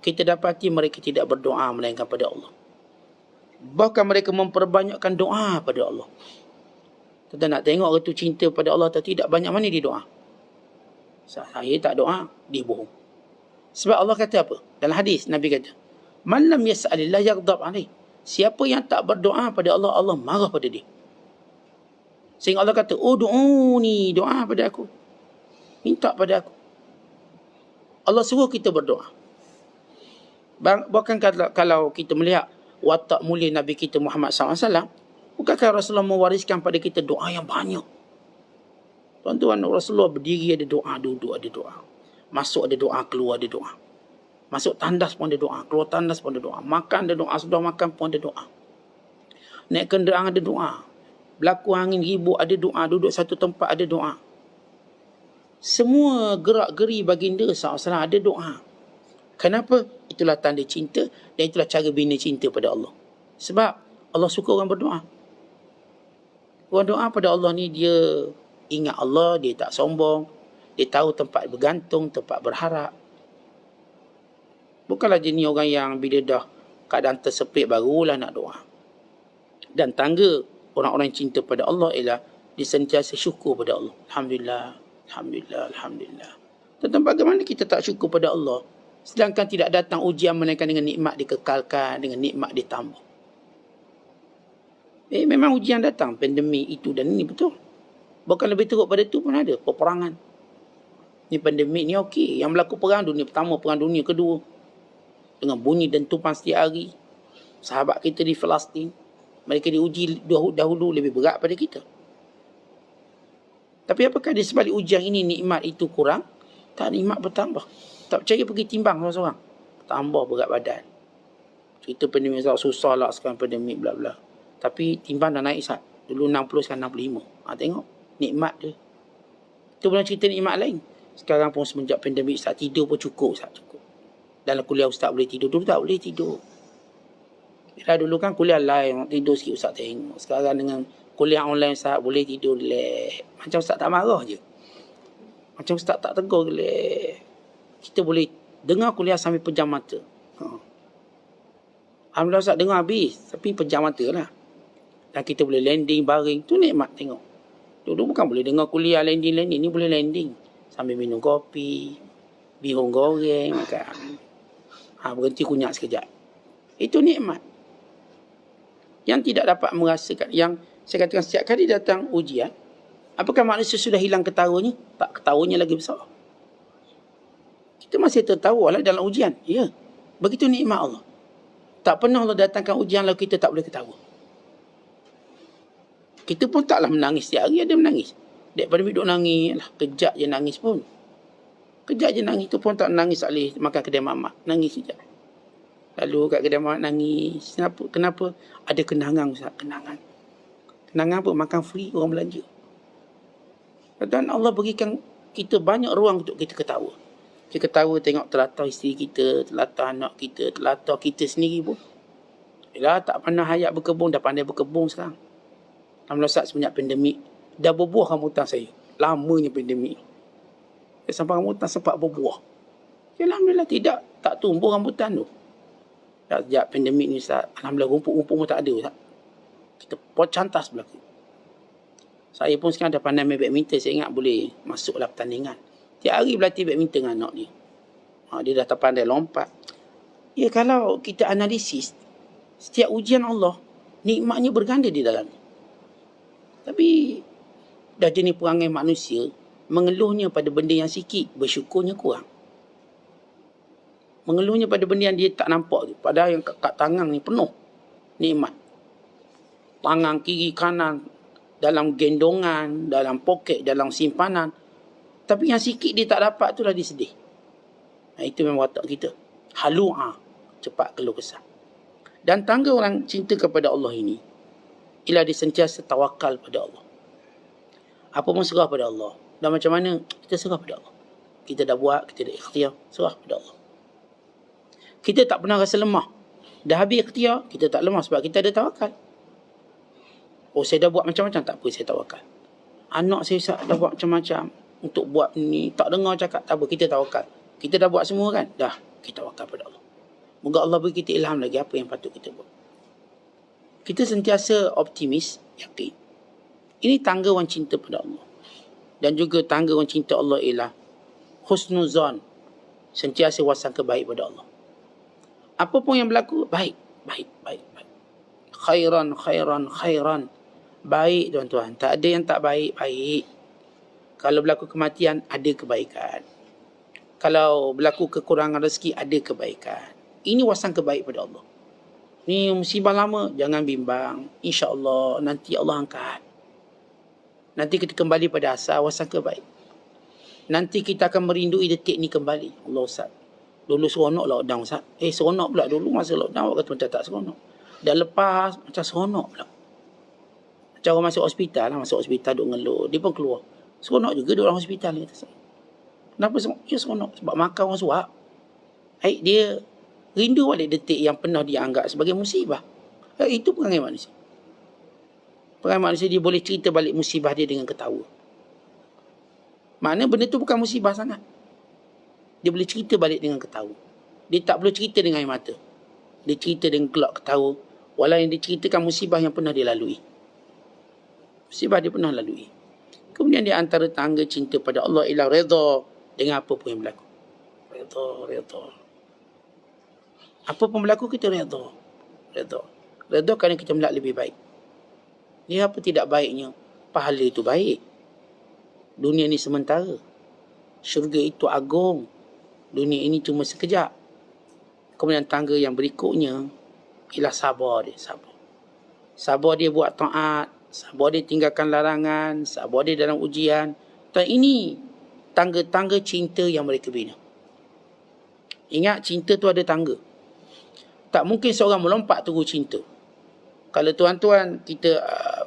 kita dapati mereka tidak berdoa melainkan pada Allah. Bahkan mereka memperbanyakkan doa pada Allah. Kita nak tengok orang tu cinta pada Allah atau tidak, banyak mana dia doa. Saya tak doa, dia bohong. Sebab Allah kata apa? Dalam hadis Nabi kata, "Man lam yas'alillah yaghdab alaih." Siapa yang tak berdoa pada Allah, Allah marah pada dia. Sehingga Allah kata, "Ud'uni, doa pada aku. Minta pada aku." Allah suruh kita berdoa. Bahkan kalau kita melihat watak mulia Nabi kita Muhammad SAW, bukankah Rasulullah mewariskan pada kita doa yang banyak? Tuan-tuan, Rasulullah berdiri ada doa, duduk ada doa. Masuk ada doa, keluar ada doa. Masuk tandas pun ada doa, keluar tandas pun ada doa. Makan ada doa, sudah makan pun ada doa. Naik kenderaan ada doa. Berlaku angin ribut ada doa, duduk satu tempat ada doa. Semua gerak-geri baginda SAW ada doa. Kenapa? Itulah tanda cinta dan itulah cara bina cinta pada Allah. Sebab Allah suka orang berdoa. Orang doa pada Allah ni dia ingat Allah, dia tak sombong, dia tahu tempat bergantung, tempat berharap. Bukanlah jenis orang yang bila dah keadaan tersepit barulah nak doa. Dan tangga orang-orang yang cinta pada Allah ialah dia sentiasa syukur pada Allah. Alhamdulillah, Alhamdulillah, Alhamdulillah. Tentang bagaimana kita tak syukur pada Allah sedangkan tidak datang ujian melainkan dengan nikmat dikekalkan, dengan nikmat ditambah. Memang ujian datang, pandemik itu dan ini betul. Bahkan lebih teruk pada itu pun ada, peperangan. Ni pandemik ni okey. Yang berlaku perang dunia pertama, perang dunia kedua. Dengan bunyi dentuman setiap hari. Sahabat kita di Palestin, mereka diuji dahulu lebih berat pada kita. Tapi apakah di sebalik ujian ini nikmat itu kurang? Tak, nikmat bertambah. Tak percaya pergi timbang seorang-seorang. Tambah berat badan. Cerita pandemik susah lah sekarang pandemik bla bla. Tapi timbang dah naik sat. Dulu 60 sekarang 65. Tengok nikmat dia. Itu bukan cerita nikmat lain. Sekarang pun semenjak pandemik Ustaz tidur pun cukup Ustaz, cukup. Dalam kuliah Ustaz boleh tidur. Dulu tak boleh tidur. Bila dulu kan kuliah live, tidur sikit Ustaz tengok. Sekarang dengan kuliah online Ustaz boleh tidur relax. Macam Ustaz tak marah je. Macam Ustaz tak tegur relax. Kita boleh dengar kuliah sambil pejam mata. Alhamdulillah Ustaz dengar habis. Tapi pejam mata lah. Dan kita boleh landing, baring. Tu nikmat tengok. Dulu bukan boleh dengar kuliah landing. Ni boleh landing. Sambil minum kopi. Bihun goreng. Makan. Berhenti kunyak sekejap. Itu nikmat. Yang tidak dapat merasakan. Yang saya katakan setiap kali datang ujian. Apakah manusia sudah hilang ketawanya? Tak, ketawanya lagi besar. Kita masih tertawa lah dalam ujian. Ya. Begitu nikmat Allah. Tak pernah Allah datangkan ujian lalu kita tak boleh ketawa. Kita pun taklah menangis. Setiap hari ada menangis. Daripada duduk nangis. Kejap je nangis pun. Kejap je nangis tu pun tak nangis alih makan kedai mamak. Nangis sekejap. Lalu kat kedai mamak nangis. Kenapa? Ada kenangan Ustaz. Kenangan. Kenangan apa? Makan free orang belanja. Dan Allah berikan kita banyak ruang untuk kita ketawa. Kita ketawa tengok telatah isteri kita, telatah anak kita, telatah kita sendiri pun. Yelah tak pernah hayat berkebun, dah pandai berkebun sekarang. Alhamdulillah Ustaz semenjak pandemik, dah berbuah rambutan saya. Lamanya pandemik. Sampai rambutan sempat berbuah. Alhamdulillah tak tumbuh rambutan tu. Sejak pandemik ni Ustaz, Alhamdulillah rumput-rumput pun tak ada Ustaz. Kita pot cantas berlaku. Saya pun sekarang dah pandai main badminton, saya ingat boleh masuklah pertandingan. Tiap hari berlatih badminton dengan anak dia. Dia dah terpandai lompat. Ya kalau kita analisis, setiap ujian Allah, nikmatnya berganda di dalamnya. Tapi Dah jenis perangai manusia, mengeluhnya pada benda yang sikit, bersyukurnya kurang. Mengeluhnya pada benda yang dia tak nampak tu. Padahal yang kat tangan ni penuh nikmat. Tangan kiri kanan, dalam gendongan, dalam poket, dalam simpanan. Tapi yang sikit dia tak dapat tu lah dia sedih. Itu memang watak kita. Halu'a, cepat keluh kesah. Dan tangga orang cinta kepada Allah ini, ialah dia sentiasa tawakal pada Allah. Apa pun serah pada Allah. Dan macam mana kita serah pada Allah. Kita dah buat, kita dah ikhtiar, serah pada Allah. Kita tak pernah rasa lemah. Dah habis ikhtiar, kita tak lemah sebab kita ada tawakal. Oh, saya dah buat macam-macam, tak apa, saya tawakal. Anak saya dah buat macam-macam untuk buat ni, tak dengar cakap, tak apa, kita tawakal. Kita dah buat semua kan? Dah, kita tawakal pada Allah. Moga Allah beri kita ilham lagi apa yang patut kita buat. Kita sentiasa optimis, yakin. Ini tangga orang cinta pada Allah. Dan juga tangga orang cinta Allah ialah husnuzan, sentiasa wasangka baik pada Allah. Apa pun yang berlaku, baik. Khairan. Baik tuan-tuan. Tak ada yang tak baik. Kalau berlaku kematian, ada kebaikan. Kalau berlaku kekurangan rezeki, ada kebaikan. Ini wasangka baik pada Allah. Ni musibah lama, jangan bimbang. InsyaAllah nanti Allah angkat. Nanti kita kembali pada asal, wasangka baik. Nanti kita akan merindui detik ni kembali. Allah Ustaz. Dulu seronok lockdown Ustaz. Seronok pula dulu masa lockdown. Awak kata macam tak seronok. Dah lepas macam seronok pula. Macam orang masuk hospital lah. Masuk hospital duk ngeluh. Dia pun keluar. Seronok juga duk orang hospital ni. Kenapa seronok? Ya seronok. Sebab makan orang suap. Dia rindu balik detik yang pernah dia anggap sebagai musibah. Itu perangai manusia. Perangai manusia dia boleh cerita balik musibah dia dengan ketawa. Maknanya benda tu bukan musibah sangat. Dia boleh cerita balik dengan ketawa. Dia tak perlu cerita dengan air mata. Dia cerita dengan kelak ketawa. Walau yang dia ceritakan musibah yang pernah dia lalui. Musibah dia pernah lalui. Kemudian di antara tangga cinta pada Allah ialah redha dengan apa pun yang berlaku. Redha. Apa pun berlaku kita redha. Redha kerana kita melihat lebih baik. Dia apa tidak baiknya? Pahala itu baik. Dunia ini sementara. Syurga itu agung. Dunia ini cuma sekejap. Kemudian tangga yang berikutnya ialah sabar dia. Sabar dia buat taat. Sabar dia tinggalkan larangan. Sabar dia dalam ujian. Dan ini tangga-tangga cinta yang mereka bina. Ingat, cinta tu ada tangga. Tak mungkin seorang melompat turun cinta. Kalau tuan-tuan kita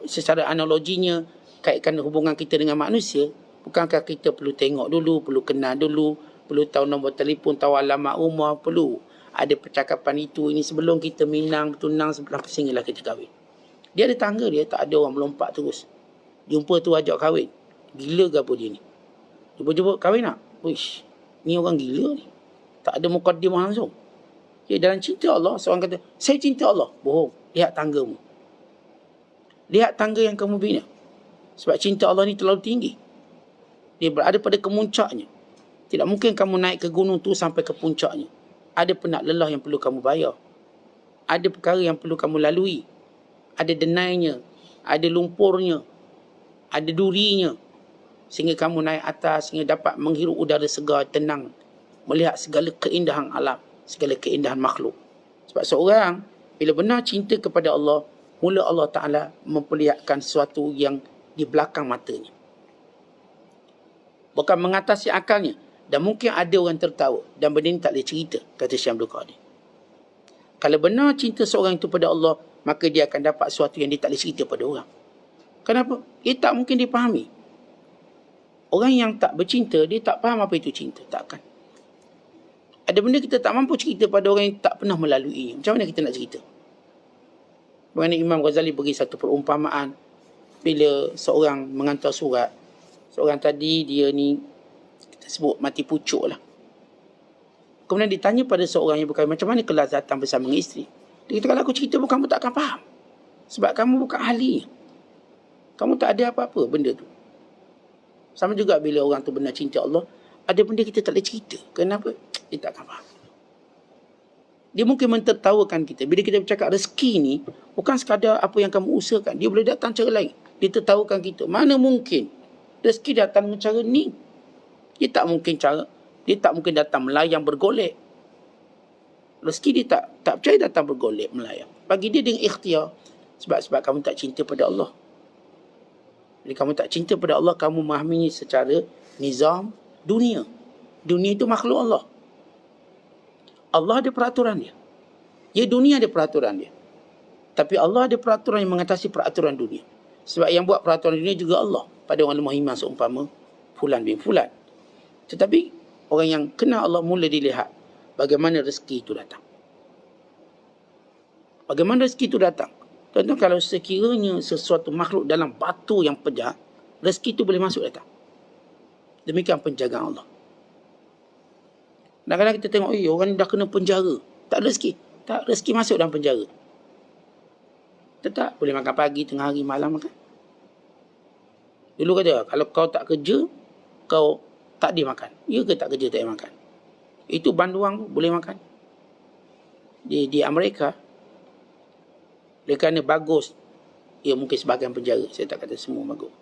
secara analoginya kaitkan hubungan kita dengan manusia, bukankah kita perlu tengok dulu, perlu kenal dulu, perlu tahu nombor telefon, tahu alamat rumah, perlu ada percakapan itu ini sebelum kita minang, tunang sampai sehinggalah kita kahwin. Dia ada tangga dia, tak ada orang melompat terus. Jumpa tu ajak kahwin. Gila ke apa dia ni? Jumpa kahwin tak? Wish, ni orang gila ni. Tak ada mukaddimah langsung. Dalam cinta Allah, seorang kata, saya cinta Allah. Bohong. Lihat tanggamu. Lihat tangga yang kamu bina. Sebab cinta Allah ni terlalu tinggi. Dia berada pada kemuncaknya. Tidak mungkin kamu naik ke gunung tu sampai ke puncaknya. Ada penat lelah yang perlu kamu bayar. Ada perkara yang perlu kamu lalui. Ada denainya. Ada lumpurnya. Ada durinya. Sehingga kamu naik atas, sehingga dapat menghirup udara segar, tenang. Melihat segala keindahan alam. Segala keindahan makhluk. Sebab seorang, bila benar cinta kepada Allah, mula Allah Ta'ala memperlihatkan sesuatu yang di belakang matanya. Bukan mengatasi akalnya. Dan mungkin ada orang tertawa. Dan benda ini tak boleh cerita, kata Syekh Abdul Qadir. Kalau benar cinta seorang itu pada Allah, maka dia akan dapat sesuatu yang dia tak boleh cerita pada orang. Kenapa? Dia tak mungkin dipahami. Orang yang tak bercinta, dia tak faham apa itu cinta. Takkan. Ada benda kita tak mampu cerita pada orang yang tak pernah melaluinya. Macam mana kita nak cerita? Bagaimana Imam Ghazali bagi satu perumpamaan. Bila seorang mengantar surat. Seorang tadi dia ni, kita sebut mati pucuk lah. Kemudian ditanya pada seorang yang berkata, macam mana kelazatan bersama dengan isteri? Dia kata, kalau aku cerita pun kamu tak akan faham. Sebab kamu bukan ahli. Kamu tak ada apa-apa benda tu. Sama juga bila orang tu benar cinta Allah. Ada benda kita tak boleh cerita. Kenapa? Dia tak akan faham. Dia mungkin mentertawakan kita. Bila kita bercakap rezeki ni, bukan sekadar apa yang kamu usahakan. Dia boleh datang cara lain. Dia tertawakan kita. Mana mungkin Rezeki datang dengan cara ni. Dia tak mungkin datang melayang bergolek. Rezeki dia tak percaya datang bergolek melayang. Bagi dia dengan ikhtiar. Sebab kamu tak cinta pada Allah. Bila kamu tak cinta pada Allah, kamu memahami secara nizam dunia. Dunia itu makhluk Allah. Allah ada peraturan dia. Dunia ada peraturan dia. Tapi Allah ada peraturan yang mengatasi peraturan dunia. Sebab yang buat peraturan dunia juga Allah. Pada orang lemah iman seumpama Fulan bin Fulan. Tetapi orang yang kenal Allah mula dilihat bagaimana rezeki itu datang. Bagaimana rezeki itu datang? Tuan-tuan, kalau sekiranya sesuatu makhluk dalam batu yang pejat, rezeki itu boleh masuk datang. Demikian penjagaan Allah. Kadang-kadang kita tengok, orang ni dah kena penjara. Tak ada rezeki. Tak, rezeki masuk dalam penjara. Tetap boleh makan pagi, tengah hari, malam makan. Dulu kata, kalau kau tak kerja, kau tak dia makan. Ya ke tak kerja tak dia makan? Itu banduang boleh makan. Di Amerika, oleh kerana bagus, ia mungkin sebahagian penjara. Saya tak kata semua bagus.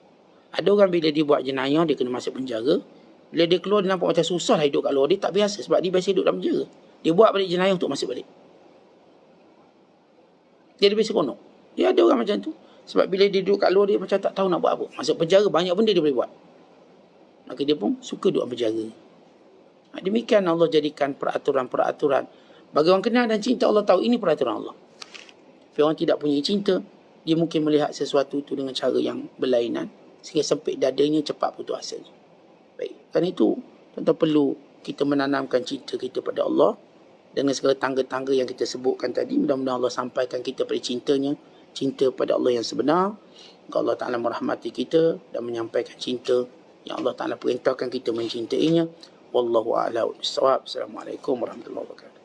Ada orang bila dia buat jenayah, dia kena masuk penjara. Bila dia keluar, dia nampak macam susah lah hidup kat luar. Dia tak biasa sebab dia biasa hidup dalam penjara. Dia buat balik jenayah untuk masuk balik. Dia lebih seronok. Dia ada orang macam tu. Sebab bila dia duduk kat luar, dia macam tak tahu nak buat apa. Masuk penjara, banyak benda dia boleh buat. Maka dia pun suka duduk penjara. Demikian Allah jadikan peraturan-peraturan. Bagi orang kenal dan cinta Allah tahu ini peraturan Allah. Tapi orang tidak punya cinta, dia mungkin melihat sesuatu itu dengan cara yang berlainan. Sehingga sempit dadanya, cepat putus asanya. Baik. Kerana itu, tuan-tuan perlu kita menanamkan cinta kita pada Allah. Dengan segala tangga-tangga yang kita sebutkan tadi. Mudah-mudahan Allah sampaikan kita pada cintanya. Cinta pada Allah yang sebenar. Allah Ta'ala merahmati kita dan menyampaikan cinta yang Allah Ta'ala perintahkan kita mencintainya. Wallahu a'lam bishawab. Assalamualaikum warahmatullahi wabarakatuh.